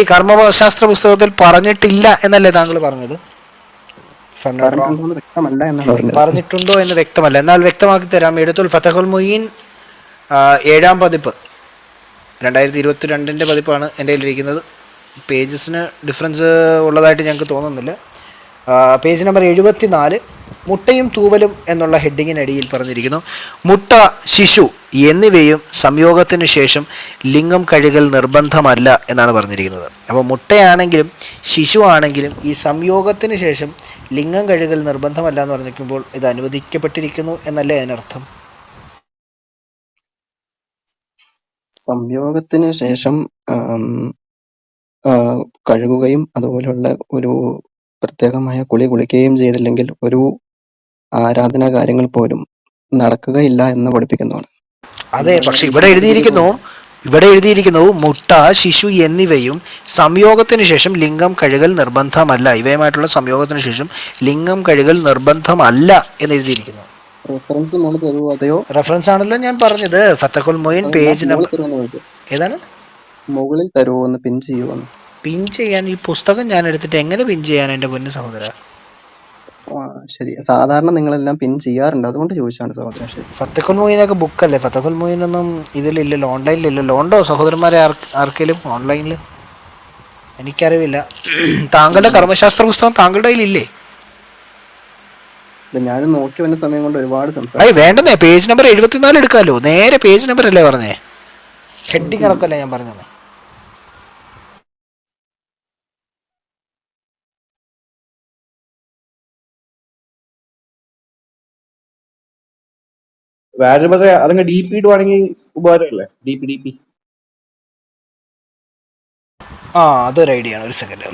ഈ കർമ്മശാസ്ത്ര പുസ്തകത്തിൽ പറഞ്ഞിട്ടില്ല എന്നല്ലേ താങ്കൾ പറഞ്ഞത്? പറഞ്ഞിട്ടുണ്ടോ എന്ന് വ്യക്തമല്ല എന്നാണ് പറഞ്ഞത്. പറഞ്ഞിട്ടുണ്ടോ എന്ന് വ്യക്തമല്ല. എന്നാൽ വ്യക്തമാക്കി തരാം. എഴുത്തുൽ ഫതഹുൽ മുഈൻ 7-ാം പതിപ്പ് 2022 പതിപ്പാണ് എൻ്റെ കയ്യിലിരിക്കുന്നത്. പേജസിന് ഡിഫറൻസ് ഉള്ളതായിട്ട് ഞങ്ങൾക്ക് തോന്നുന്നില്ല. പേജ് നമ്പർ 74, മുട്ടയും തൂവലും എന്നുള്ള ഹെഡിങ്ങിനടിയിൽ പറഞ്ഞിരിക്കുന്നു, മുട്ട, ശിശു എന്നിവയും സംയോഗത്തിന് ശേഷം ലിംഗം കഴുകൽ നിർബന്ധമല്ല എന്നാണ് പറഞ്ഞിരിക്കുന്നത്. അപ്പോൾ മുട്ടയാണെങ്കിലും ശിശു ആണെങ്കിലും ഈ സംയോഗത്തിന് ശേഷം ലിംഗം കഴുകൽ നിർബന്ധമല്ല എന്ന് പറഞ്ഞിരിക്കുമ്പോൾ ഇത് അനുവദിക്കപ്പെട്ടിരിക്കുന്നു എന്നല്ലേ അതിനർത്ഥം? സംയോഗത്തിന് ശേഷം കഴുകുകയും അതുപോലുള്ള ഒരു പ്രത്യേകമായ കുളിക്കുകയും ചെയ്തില്ലെങ്കിൽ ഒരു ആരാധനാ കാര്യങ്ങൾ പോലും നടക്കുകയില്ല എന്ന് പഠിപ്പിക്കുന്നതാണ്. അതെ, പക്ഷെ ഇവിടെ എഴുതിയിരിക്കുന്നു മുട്ട, ശിശു എന്നിവയും സംയോഗത്തിന് ശേഷം ലിംഗം കഴുകൽ നിർബന്ധമല്ല, ഇവയുമായിട്ടുള്ള സംയോഗത്തിന് ശേഷം ലിംഗം കഴുകൽ നിർബന്ധമല്ല എന്ന് എഴുതിയിരിക്കുന്നു. റെഫറൻസ് മുകളിൽ തരുമോ? അതെയോ? റെഫറൻസ് ആണല്ലോ ഞാൻ പറഞ്ഞത്. ഫതഹുൽ മുഈൻ പേജ് നമ്പർ ഏതാണ്? മുകളിൽ തരുമോ? ഒന്ന് പിൻ ചെയ്യുമോ? പിൻ ചെയ്യാൻ ഈ പുസ്തകം ഞാൻ എടുത്തിട്ട് എങ്ങനെ പിൻ ചെയ്യാൻ എൻ്റെ പൊന്നു സഹോദര? ശരി, സാധാരണ നിങ്ങളെല്ലാം പിൻ ചെയ്യാറുണ്ട്, അതുകൊണ്ട് ചോദിച്ചാണ് സഹോദര. ശരി, ഫതഹുൽ മുഈനൊക്കെ ബുക്കല്ലേ? ഫതഹുൽ മുഈനൊന്നും ഇതിലില്ലല്ലോ, ഓൺലൈനിലില്ലല്ലോ. ഉണ്ടോ സഹോദരന്മാരെ ആർക്കെങ്കിലും ഓൺലൈനിൽ? എനിക്കറിവില്ല. താങ്കളുടെ കർമ്മശാസ്ത്ര പുസ്തകം താങ്കളുടെ കയ്യിലില്ലേ? ഞാൻ നോക്കി വന്ന സമയം കൊണ്ട് ഒരുപാട് സംസാരിച്ചു. അയ്യ വേണ്ടെന്നേ, പേജ് നമ്പർ 74 എടുക്കാമല്ലോ. നേരെ പേജ് നമ്പർ അല്ലേ പറഞ്ഞേ, ഹെഡിങ് അടക്കമല്ലേ ഞാൻ പറഞ്ഞത്. അതങ്ങ് DP ഇടുവാണെങ്കിൽ ഉപകാരമല്ലേ? DP അതൊരു ഐഡിയ ആണ്. ഒരു സെക്കൻഡ്.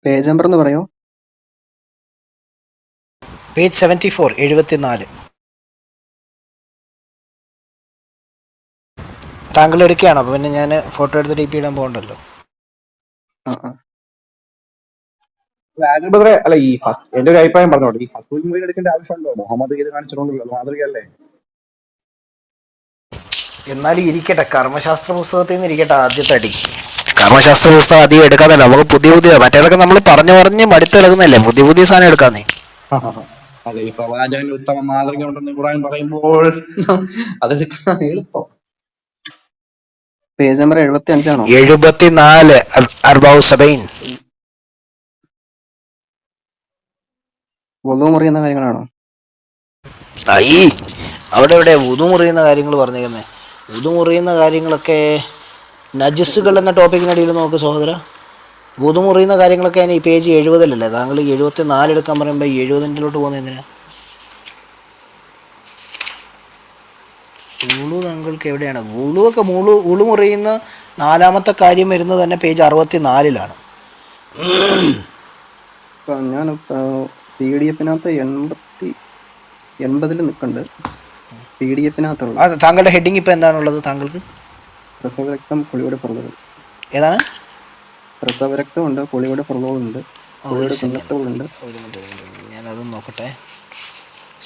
പേജ് നമ്പർ എന്ന് പറയോ? പേജ് 74, 74. താങ്കൾ എടുക്കുകയാണ്, അപ്പോൾ പിന്നെ ഞാൻ ഫോട്ടോ എടുത്ത് DP ഇടാൻ പോകണ്ടല്ലോ. അല്ല, എന്റെ ഒരു അഭിപ്രായം പറഞ്ഞോട്ടെ. ഈ ഫതഹുൽ മുഈൻ എടുക്കേണ്ട ആവശ്യമുണ്ടോ? മുഹമ്മദ് ഇത് കാണിച്ചിട്ടുണ്ടല്ലോ, മാതൃകയല്ലേ? എന്നാലും ഇരിക്കട്ടെ, കർമ്മശാസ്ത്ര പുസ്തകത്തിൽ നിന്ന് ഇരിക്കട്ടെ ആദ്യത്തെ അടി. കർമ്മശാസ്ത്ര പുസ്തകം അധികം എടുക്കാതല്ല, നമുക്ക് പുതിയ മറ്റേതൊക്കെ നമ്മൾ പറഞ്ഞ് മടുത്തിളകുന്നല്ലേ, പുതിയ സാധനം എടുക്കാന്നേ. അതെ, ഈ പ്രവാചകന് ഉത്തമ മാതൃക ഉണ്ടെന്ന് ഖുർആൻ പറയുമ്പോൾ അതെടുക്കാൻ എളുപ്പം. പേജ് നമ്പർ 75 ആണോ? 74, അർബഉ സബഈൻ. വുളു മുറിയുന്ന കാര്യങ്ങളാണോ? അവിടെ വുദു മുറിയുന്ന കാര്യങ്ങൾ പറഞ്ഞേക്കുന്നത്. വുദു മുറിയുന്ന കാര്യങ്ങളൊക്കെ നജസ്സുകൾ എന്ന ടോപ്പിക്കിനടിയിൽ നോക്ക് സഹോദര. വുദു മുറിയുന്ന കാര്യങ്ങളൊക്കെ ഈ പേജ് 70 താങ്കൾ 74 എടുക്കാൻ പറയുമ്പോൾ 70 പോകുന്നത് എന്തിനാ? വുളു താങ്കൾക്ക് എവിടെയാണ്? വുളു മുറിയുന്ന 4ാമത്തെ കാര്യം വരുന്നത് തന്നെ പേജ് 64. ഞാൻ PDF-നകത്ത് 80 നിൽക്കുന്നുണ്ട്. PDF-നകത്തുള്ള താങ്കളുടെ ഹെഡിങ് ഇപ്പം എന്താണുള്ളത്? താങ്കൾക്ക് പ്രസവരക്തം, പുളിയുടെ പുറകുകൾ. ഏതാണ്? പ്രസവരക്തമുണ്ട്, പുളിയുടെ പുറകുകളുണ്ട്, പുളിയുടെ പുറകുകളുണ്ട്. ഒരു മിനിറ്റ്, ഞാനതൊന്ന് നോക്കട്ടെ.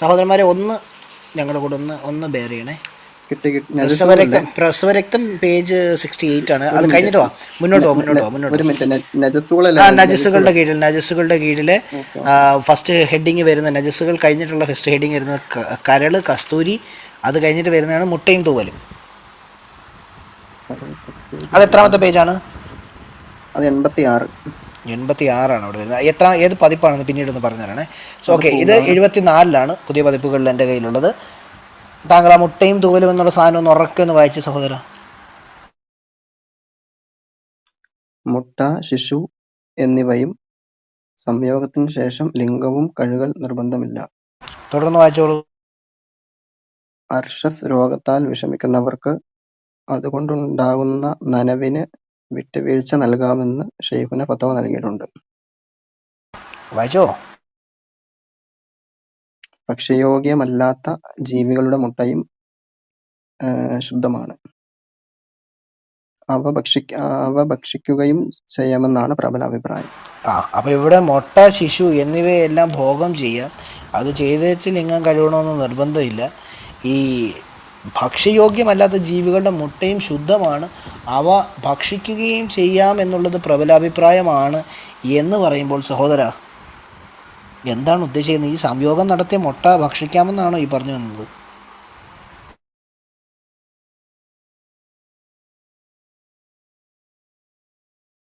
സഹോദരന്മാരെ ഞങ്ങളുടെ കൂടെ ഒന്ന് ബെയർ ചെയ്യണേ. പ്രസവരക്തം പേജ് 68 ആണ്. അത് കഴിഞ്ഞിട്ട് വാ, മുന്നോട്ട് നജസ്സുകളുടെ കീഴില് ഫസ്റ്റ് ഹെഡിങ് വരുന്ന, നജസ്സുകൾ കഴിഞ്ഞിട്ടുള്ള ഫസ്റ്റ് ഹെഡിങ് വരുന്നത് കരള്, കസ്തൂരി. അത് കഴിഞ്ഞിട്ട് വരുന്നതാണ് മുട്ടയും തൂവലും. അത് എത്രാമത്തെ പേജാണ്? അത് 86. 86 അവിടെ വരുന്നത്. ഏത് പതിപ്പാണെന്ന് പിന്നീട് ഒന്ന് പറഞ്ഞു തരണേ. ഓക്കെ, ഇത് 74 പുതിയ പതിപ്പുകളിൽ എൻ്റെ കയ്യിലുള്ളത്. താങ്കൾ ആ മുട്ടയും തൂവലും എന്നുള്ള സാധനം ഒന്ന് ഉറക്കൊന്ന് വായിച്ച് സഹോദര. മുട്ട, ശിശു എന്നിവയും സംയോഗത്തിന് ശേഷം ലിംഗവും കഴുകൽ നിർബന്ധമില്ല. തുടർന്ന് വായിച്ചോളൂ. അർഷസ് രോഗത്താൽ വിഷമിക്കുന്നവർക്ക് അതുകൊണ്ടുണ്ടാകുന്ന നനവിന് വിട്ടുവീഴ്ച നൽകാമെന്ന് ഷെയ്ഖുന ഫത്വ നൽകിയിട്ടുണ്ട്. വായിച്ചോ. ഭക്ഷ്യയോഗ്യമല്ലാത്ത ജീവികളുടെ മുട്ടയും ശുദ്ധമാണ്. അവ ഭക്ഷിക്കുകയും ചെയ്യാമെന്നാണ് പ്രബല അഭിപ്രായം. അപ്പോൾ ഇവിടെ മുട്ട, ശിശു എന്നിവയെല്ലാം ഭോഗം ചെയ്യാം. അത് ചെയ്തേച്ച് ലിംഗം കഴുകണമെന്ന് നിർബന്ധമില്ല. ഈ ഭക്ഷ്യയോഗ്യമല്ലാത്ത ജീവികളുടെ മുട്ടയും ശുദ്ധമാണ്, അവ ഭക്ഷിക്കുകയും ചെയ്യാം എന്നുള്ളത് പ്രബലാഭിപ്രായമാണ് എന്ന് പറയുമ്പോൾ സഹോദര എന്താണ് ഉദ്ദേശിക്കുന്നത്? ഈ സംയോഗം നടത്തിയ മുട്ട ഭക്ഷിക്കാമെന്നാണോ ഈ പറഞ്ഞു വന്നത്?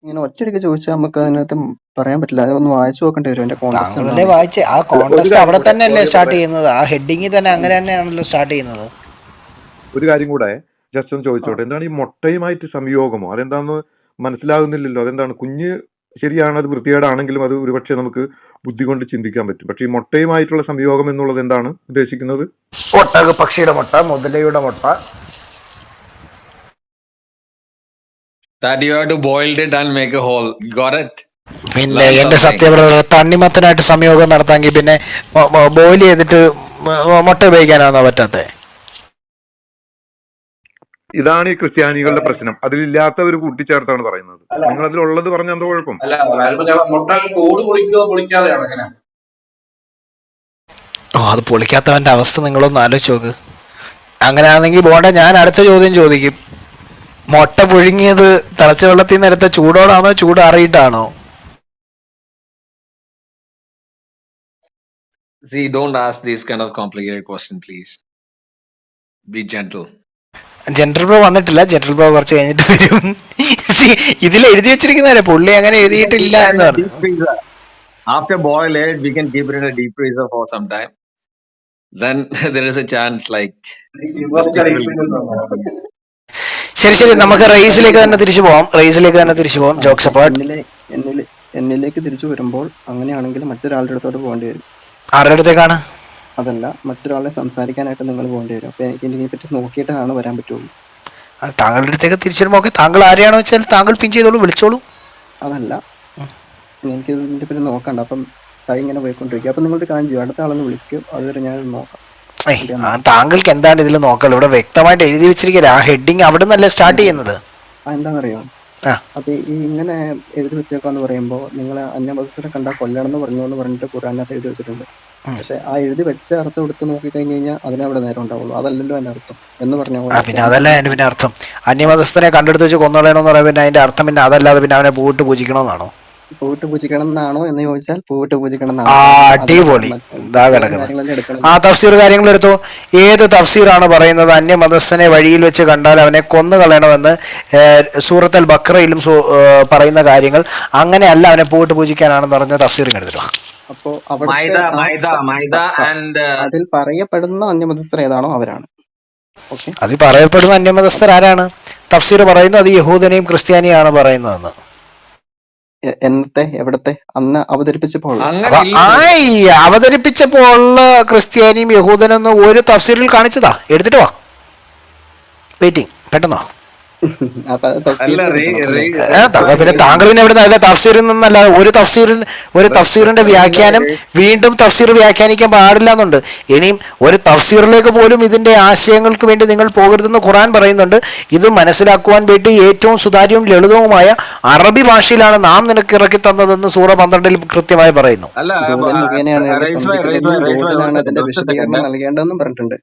ഇങ്ങനെ ഒറ്റയടിക്ക് ചോദിച്ചാൽ നമുക്ക് അതിനകത്ത് പറയാൻ പറ്റില്ല. അതൊന്ന് വായിച്ചു നോക്കേണ്ടി വരും അതിന്റെ കോൺടെക്സ്റ്റ് താങ്കളല്ലേ എന്താണെന്ന്. വായിച്ചേ? ആ ഒരു കോൺടെസ്റ്റ് കാര്യം അവിടെ കൂടെ തന്നെയല്ലേ സോറി സ്റ്റാർട്ട് ബ്രദറെ, ചെയ്യുന്നത്? ആ ഹെഡിങ്ങിൽ തന്നെ അങ്ങനെ തന്നെയാണല്ലോ സ്റ്റാർട്ട് ചെയ്യുന്നത്. ഒരു കാര്യം കൂടെ ജസ്റ്റ് ഒന്ന് ആ ചോദിച്ചോട്ടെ, എന്താണ് ഈ മുട്ടയുമായിട്ട് സംയോഗമോ? അതെന്താന്ന് മനസ്സിലാകുന്നില്ലല്ലോ. അതെന്താണ്? കുഞ്ഞ് ശരിയാണ്, അത് വൃത്തികേടാണെങ്കിലും അത് ഒരുപക്ഷെ നമുക്ക് ബുദ്ധി കൊണ്ട് ചിന്തിക്കാൻ പറ്റും. പക്ഷെ ഈ മുട്ടയുമായിട്ടുള്ള സംയോഗം എന്നുള്ളത് എന്താണ് ഉദ്ദേശിക്കുന്നത്? ഒട്ടക പക്ഷിയുടെ മുട്ട, മുതലയുടെ മുട്ട. That you have to boil it and make a hole. Got it? പിന്നെ Learn എൻ്റെ something. സത്യബ്രദർ, തണ്ണിമത്തനായിട്ട് സംയോഗം നടത്താമെങ്കിൽ പിന്നെ ബോയിൽ ചെയ്തിട്ട് മുട്ട ഉപയോഗിക്കാനാണോ പറ്റാത്തത്? ഇതാണ് ഈ ക്രിസ്ത്യാനികളുടെ പ്രശ്നം. അതിലില്ലാത്തവർ കൂട്ടിച്ചേർത്താണ് പറയുന്നത്. അല്ല നിങ്ങൾ അതിലുള്ളത് പറഞ്ഞ എന്തോ കുഴപ്പം? അല്ല മുട്ട തോട് പൊളിക്കുകയോ പൊളിക്കാതെയാണ് അങ്ങനെ. അത് പൊളിക്കാത്തവൻ്റെ അവസ്ഥ നിങ്ങളൊന്ന് ആലോചിച്ച് നോക്ക്. അങ്ങനെയാണെങ്കിൽ പോണ്ട, ഞാൻ അടുത്ത ചോദ്യം ചോദിക്കും. മുട്ട പുഴുങ്ങിയത് തിളച്ച വെള്ളത്തിൽ നിന്ന് എടുത്ത ചൂടോടാണോ ചൂടാറിയിട്ടാണോ? See, don't ask these kind of complicated question, please. Be gentle. General bro വന്നിട്ടില്ല. ജനറൽ ബ്രോ കുറച്ച് കഴിഞ്ഞിട്ട് വരും. ഇതിൽ എഴുതി വെച്ചിരിക്കുന്നതല്ലേ, പുള്ളി അങ്ങനെ We can എഴുതിയിട്ടില്ല keep it എന്ന് in a പറഞ്ഞു. deep freezer. After boil it, we can keep it in a deep freezer for some time. Then there is a chance like the stick will get more. ശരി, നമുക്ക് റേസിലേക്ക് തന്നെ തിരിച്ചു പോവാം. Jokes apart. എന്നിലേക്ക് തിരിച്ചു വരുമ്പോൾ അങ്ങനെയാണെങ്കിൽ മറ്റൊരാളുടെ അടുത്തോട്ട് പോകേണ്ടി വരും. ആരുടെ അടുത്തേക്കാണ്? അതല്ല, മറ്റൊരാളെ സംസാരിക്കാനായിട്ട് നിങ്ങൾ പോകേണ്ടി വരും. അപ്പൊ എനിക്ക് ഇതിനെപ്പറ്റി നോക്കിയിട്ടാണ് വരാൻ പറ്റുള്ളൂ. താങ്കളുടെ അടുത്തേക്ക് തിരിച്ചു വരുമ്പോൾ ഓക്കെ, താങ്കൾ ആരെയാണോ വെച്ചാൽ താങ്കൾ പിൻ ചെയ്തോളൂ, വിളിച്ചോളൂ. അതല്ല, എനിക്ക് ഇതിന്റെ പറ്റി നോക്കണ്ട. അപ്പം കൈ ഇങ്ങനെ പോയിക്കൊണ്ടിരിക്കും. അപ്പൊ നിങ്ങളുടെ കാര്യം ചെയ്യും, അടുത്ത ആളെന്ന് വിളിക്കും, അതുവരെ ഞാൻ നോക്കാം. താങ്കൾക്ക് എന്താണ് ഇതിൽ നോക്കണം? ഇവിടെ വ്യക്തമായിട്ട് എഴുതി വെച്ചിരിക്കില്ല. ആ ഹെഡിങ് അവിടെ നിന്നല്ലേ സ്റ്റാർട്ട് ചെയ്യുന്നത്. എന്താണെന്നറിയോ? അപ്പൊ ഇങ്ങനെ എഴുതി വെച്ചേക്കാന്ന് പറയുമ്പോ നിങ്ങൾ അന്യമതസ്ഥരെ കണ്ടാൽ കൊല്ലണമെന്ന് എന്ന് പറഞ്ഞിട്ട് ഖുർആനകത്ത് എഴുതി വെച്ചിട്ടുണ്ട്. പക്ഷെ ആ എഴുതി വെച്ച അർത്ഥം എടുത്ത് നോക്കി കഴിഞ്ഞു കഴിഞ്ഞാൽ അതിനവിടെ നേരം ഉണ്ടാവുള്ളൂ. അതല്ലല്ലോ അതിന്റെ അർത്ഥം എന്ന് പറഞ്ഞ പോലെ. പിന്നെ അതല്ല അതിന്റെ പിന്നെ അർത്ഥം. അന്യമതസ്ഥനെ കണ്ടെടുത്ത് വെച്ച് കൊന്നുകളയണമെന്ന് പറയാൻ പിന്നെ അതിന്റെ അർത്ഥം പിന്നെ അതല്ലാതെ പിന്നെ അവനെ പൂവിട്ട് പൂജിക്കണമെന്നാണോ? പൂവിട്ട് പൂജിക്കണം എന്നാണോ എന്ന് ചോദിച്ചാൽ പൂവിട്ട് പൂജിക്കണം അടിപൊളി. ഇതാ കിടക്കുന്നത്. ആ തഫ്സീർ കാര്യങ്ങൾ എടുത്തു. ഏത് തഫ്സീറാണ് പറയുന്നത് അന്യമതസ്ഥനെ വഴിയിൽ വെച്ച് കണ്ടാൽ അവനെ കൊന്നു കളയണമെന്ന്? സൂറത്തുൽ ബഖറയിലും പറയുന്ന കാര്യങ്ങൾ അങ്ങനെയല്ല, അവനെ പൂവിട്ട് പൂജിക്കാനാണെന്ന് പറഞ്ഞ തഫ്സീർ എടുത്തിട്ടോ. അപ്പോ അതിൽ പറയപ്പെടുന്ന അന്യമതസ്ഥർ ഏതാണോ അവരാണ്. അതിൽ പറയപ്പെടുന്ന അന്യമതസ്ഥർ ആരാണ്? തഫ്സീർ പറയുന്നു അത് യഹൂദനെയും ക്രിസ്ത്യാനിയാണ് പറയുന്നതെന്ന്. എന്നത്തെ എവിടത്തെ അന്ന് അവതരിപ്പിച്ചപ്പോൾ അവതരിപ്പിച്ചപ്പോൾ ക്രിസ്ത്യാനിയും യഹൂദനൊന്നും ഒരു തഫ്സീറിൽ കാണിച്ചതാ. എടുത്തിട്ട് വാ, വെയിറ്റിംഗ്, പെട്ടെന്നോ. പിന്നെ താങ്കളിന് എവിടെ തഫ്സീറിൽ നിന്നല്ല ഒരു തഫ്സീറിന്റെ വ്യാഖ്യാനം വീണ്ടും തഫ്സീർ വ്യാഖ്യാനിക്കാൻ പാടില്ല എന്നുണ്ട്. ഇനിയും ഒരു തഫ്സീറിലേക്ക് പോലും ഇതിന്റെ ആശയങ്ങൾക്ക് വേണ്ടി നിങ്ങൾ പോകരുതെന്ന് ഖുർആൻ പറയുന്നുണ്ട്. ഇത് മനസ്സിലാക്കുവാൻ വേണ്ടി ഏറ്റവും സുതാര്യവും ലളിതവുമായ അറബി ഭാഷയിലാണ് നാം നിനക്ക് ഇറക്കി തന്നതെന്ന് സൂറ 12 കൃത്യമായി പറയുന്നു. നൽകേണ്ടതെന്നും പറഞ്ഞിട്ടുണ്ട്.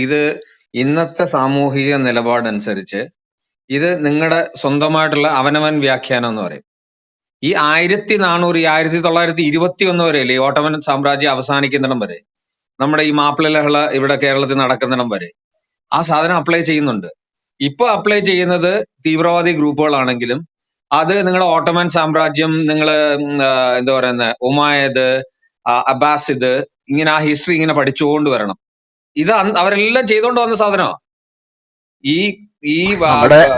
ഇത് ഇന്നത്തെ സാമൂഹിക നിലപാടനുസരിച്ച് ഇത് നിങ്ങളുടെ സ്വന്തമായിട്ടുള്ള അവനവൻ വ്യാഖ്യാനം എന്ന് പറയും. ഈ 1400 1921 വരെയല്ലേ ഈ ഓട്ടോമൻ സാമ്രാജ്യം അവസാനിക്കുന്നിടം വരെ, നമ്മുടെ ഈ മാപ്പിള ലഹള ഇവിടെ കേരളത്തിൽ നടക്കുന്നിടം വരെ ആ സാധനം അപ്ലൈ ചെയ്യുന്നുണ്ട്. ഇപ്പൊ അപ്ലൈ ചെയ്യുന്നത് തീവ്രവാദി ഗ്രൂപ്പുകളാണെങ്കിലും അത് നിങ്ങളുടെ ഓട്ടോമൻ സാമ്രാജ്യം, നിങ്ങള് എന്താ പറയുന്നത്, ഉമായത്, അബ്ബാസിദ്, ഇങ്ങനെ ആ ഹിസ്റ്ററി ഇങ്ങനെ പഠിച്ചുകൊണ്ട് വരണം. ഇത് അവരെല്ലാം ചെയ്തോണ്ട് വന്ന സാധനമാ.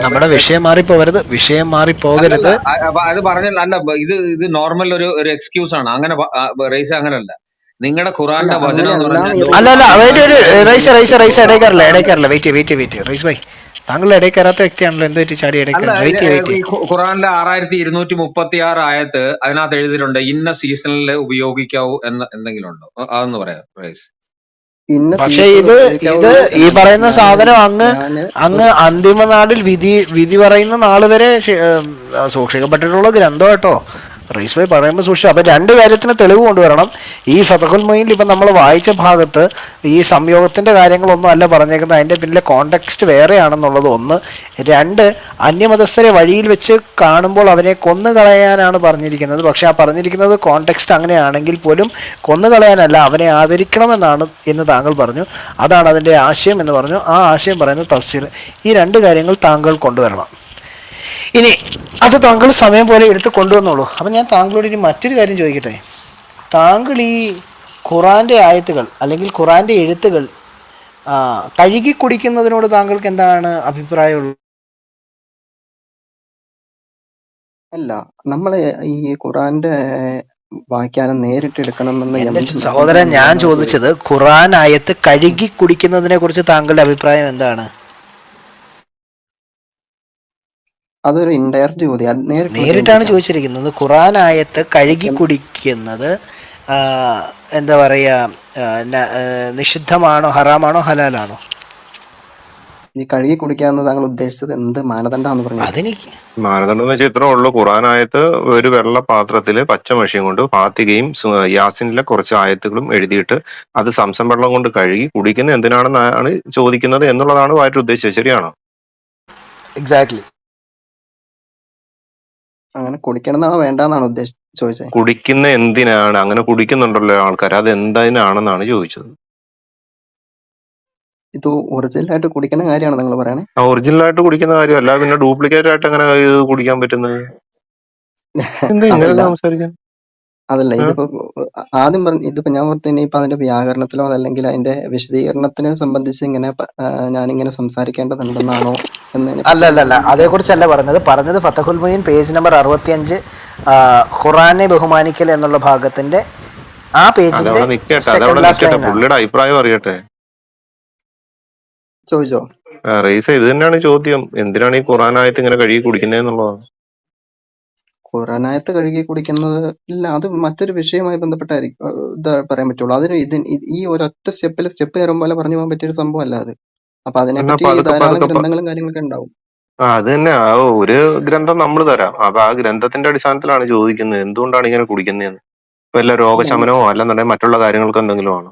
നമ്മുടെ വിഷയം മാറിപ്പോകരുത്. അത് പറഞ്ഞല്ല, ഇത് നോർമൽ ഒരു എക്സ്ക്യൂസ് ആണ്. അങ്ങനെ റേസ് അങ്ങനല്ല. നിങ്ങളുടെ ഖുറാന്റെ വചനം എന്ന് പറഞ്ഞാൽ താങ്കൾ ഇടയിൽ കയറാത്ത വ്യക്തിയാണല്ലോ. എന്ത് പറ്റി ചാടി ഖുറാനിലെ 6236 ആയത്ത് അതിനകത്ത് എഴുതിയിട്ടുണ്ട് ഇന്ന സീസണിൽ ഉപയോഗിക്കാവൂ എന്ന് എന്തെങ്കിലും ഉണ്ടോ? അതൊന്ന് പറയാം റേസ്. ഇന്ന പക്ഷെ സീറ്റുകൾ ഇത് ഉപയോഗിക്കാവുള്ളൂ ഈ എന്നല്ല. പറയുന്ന സാധനം ഞാന് അങ്ങ് അന്തിമ നാളിൽ വിധി പറയുന്ന നാൾ വരെ സൂക്ഷിക്കപ്പെട്ടിട്ടുള്ള ഗ്രന്ഥം കേട്ടോ. റീസ് ബൈ പറയുമ്പോൾ സൂക്ഷിച്ചു. അപ്പം രണ്ട് കാര്യത്തിന് തെളിവ് കൊണ്ടുവരണം. ഈ ഫതഹുൽ മൊയ്നിൽ ഇപ്പം നമ്മൾ വായിച്ച ഭാഗത്ത് ഈ സംയോഗത്തിൻ്റെ കാര്യങ്ങളൊന്നും അല്ല പറഞ്ഞേക്കുന്നത്, അതിൻ്റെ പിന്നിലെ കോണ്ടെക്സ്റ്റ് വേറെയാണെന്നുള്ളത് ഒന്ന്. രണ്ട്, അന്യമതസ്ഥരെ വഴിയിൽ വെച്ച് കാണുമ്പോൾ അവനെ കൊന്നുകളയാനാണ് പറഞ്ഞിരിക്കുന്നത്. പക്ഷെ ആ പറഞ്ഞിരിക്കുന്നത് കോണ്ടെക്സ്റ്റ് അങ്ങനെയാണെങ്കിൽ പോലും കൊന്നുകളയാനല്ല, അവനെ ആദരിക്കണമെന്നാണ് എന്ന് താങ്കൾ പറഞ്ഞു. അതാണ് അതിൻ്റെ ആശയം എന്ന് പറഞ്ഞു. ആ ആശയം പറയുന്ന തഫ്സീർ. ഈ രണ്ട് കാര്യങ്ങൾ താങ്കൾ കൊണ്ടുവരണം. ഇനി അത് താങ്കൾ സമയം പോലെ എടുത്ത് കൊണ്ടുവന്നോളൂ. അപ്പം ഞാൻ താങ്കളോട് ഇനി മറ്റൊരു കാര്യം ചോദിക്കട്ടെ. താങ്കൾ ഈ ഖുറാൻ്റെ ആയത്തുകൾ അല്ലെങ്കിൽ ഖുറാൻ്റെ എഴുത്തുകൾ കഴുകി കുടിക്കുന്നതിനോട് താങ്കൾക്ക് എന്താണ് അഭിപ്രായമുള്ളത്? അല്ല, നമ്മള് ഈ ഖുറാന്റെ വാക്യാനം നേരിട്ട് എടുക്കണമെന്ന് എൻ്റെ എന്ത് സഹോദരൻ, ഞാൻ നിർബന്ധമാണുള്ളത് ചോദിച്ചത് ഖുറാൻ ആയത്ത് കഴുകി കുടിക്കുന്നതിനെ കുറിച്ച് താങ്കളുടെ അഭിപ്രായം എന്താണ്? അതൊരു ഇൻഡയറക്റ്റ് ചോദ്യം. അത് നേരിട്ടുള്ള നേരിട്ടാണ് ചോദിച്ചിരിക്കുന്നത്. ഖുറാൻ ആയത്ത് കഴുകി കുടിക്കുന്നത് എന്താ പറയുക, നിഷിദ്ധമാണോ, ഹറാമാണോ, ഹലാലാണോ? ഈ കഴുകി കുടിക്കാന്ന് താങ്കൾ ഉദ്ദേശിച്ചത് എന്ത് മാനദണ്ഡമാണെന്ന് പറഞ്ഞു. അതെനിക്ക് മാനദണ്ഡം എന്ന് വെച്ചാൽ ഇത്രേ ഉള്ളൂ. ഖുറാനായത്ത് ഒരു വെള്ള പാത്രത്തില് പച്ച മഷിയും കൊണ്ട് ഫാത്തികയും യാസിനിലെ കുറച്ച് ആയത്തുകളും എഴുതിയിട്ട് അത് സംസം വെള്ളം കൊണ്ട് കഴുകി കുടിക്കുന്നത് എന്തിനാണെന്നാണ് ചോദിക്കുന്നത് എന്നുള്ളതാണ് വായിട്ട് ഉദ്ദേശിച്ചത്. ശരിയാണോ? എക്സാക്ട്ലി. അങ്ങനെ കുടിക്കണം എന്നാണോ വേണ്ടെന്നാണോ ചോദിച്ചത്? കുടിക്കുന്ന എന്തിനാണ്? അങ്ങനെ കുടിക്കുന്നുണ്ടല്ലോ ആൾക്കാർ, അത് എന്തിനാണെന്നാണ് ചോദിച്ചത്. ഇത് ഒറിജിനൽ ആയിട്ട് കുടിക്കുന്ന കാര്യമാണ് നിങ്ങൾ പറയണേ? ഒറിജിനൽ ആയിട്ട് കുടിക്കുന്ന കാര്യമല്ല, പിന്നെ ഡ്യൂപ്ലിക്കേറ്റ് ആയിട്ട് എങ്ങനെ ഇത് കുടിക്കാൻ പറ്റുന്നത്? എന്താ ഇങ്ങനെ അതല്ല സംസാരിക്കാൻ? അതല്ല ഇതിപ്പോ ആദ്യം പറഞ്ഞു, ഇതിപ്പോ ഞാൻ പറഞ്ഞു ഇപ്പൊ അതിന്റെ വ്യാകരണത്തിലോ അതല്ലെങ്കിൽ അതിന്റെ വിശദീകരണത്തിനെ സംബന്ധിച്ച് ഇങ്ങനെ ഞാനിങ്ങനെ സംസാരിക്കേണ്ടതുണ്ടെന്നാണോ എന്നതിനെ പറ്റി അല്ല, അതേക്കുറിച്ചല്ല പറഞ്ഞത് ഫതഹുൽ മുഈൻ പേജ് നമ്പർ 65 ഖുറാനെ ബഹുമാനിക്കൽ എന്നുള്ള ഭാഗത്തിന്റെ ആ പേജിന്റെ അതവിടെ നിക്കട്ടെ, സെക്കൻഡ് ലാസ്റ്റ് ലൈനാണ്. പുള്ളിയുടെ അഭിപ്രായം അറിയട്ടെ. ചോദിച്ചോ? റീസ, ഇത് തന്നെയാണ് ചോദ്യം. എന്തിനാണ് ഈ ഖുറാനായത്ത് ഇങ്ങനെ കഴുകി കുടിക്കുന്നതെന്നുള്ളതാണ്. ഖുറാനായത്ത് കഴുകി കുടിക്കുന്നത് ഇല്ല, അത് മറ്റൊരു വിഷയവുമായി ബന്ധപ്പെട്ടായിരിക്കും ഇത് പറയാൻ പറ്റുള്ളൂ. അതിന് ഈ ഒരൊറ്റ സ്റ്റെപ്പ് കയറും പോലെ പറഞ്ഞു പോകാൻ പറ്റിയൊരു സംഭവം അല്ല അത്. അപ്പൊ എന്നാ അതിനെപ്പറ്റി പതുക്കെ ധാരാളം പതുക്കെ ഗ്രന്ഥങ്ങളും കാര്യങ്ങളൊക്കെ ഉണ്ടാവും. അത് തന്നെ. ഒരു ഗ്രന്ഥം നമ്മൾ തരാം. അപ്പൊ ആ ഗ്രന്ഥത്തിന്റെ അടിസ്ഥാനത്തിലാണ് ചോദിക്കുന്നത് എന്തുകൊണ്ടാണ് ഇങ്ങനെ കുടിക്കുന്നതെന്ന്. വല്ല അല്ല രോഗശമനമോ അല്ലെന്നുണ്ടെങ്കിൽ മറ്റുള്ള കാര്യങ്ങൾക്ക് എന്തെങ്കിലും ആണോ?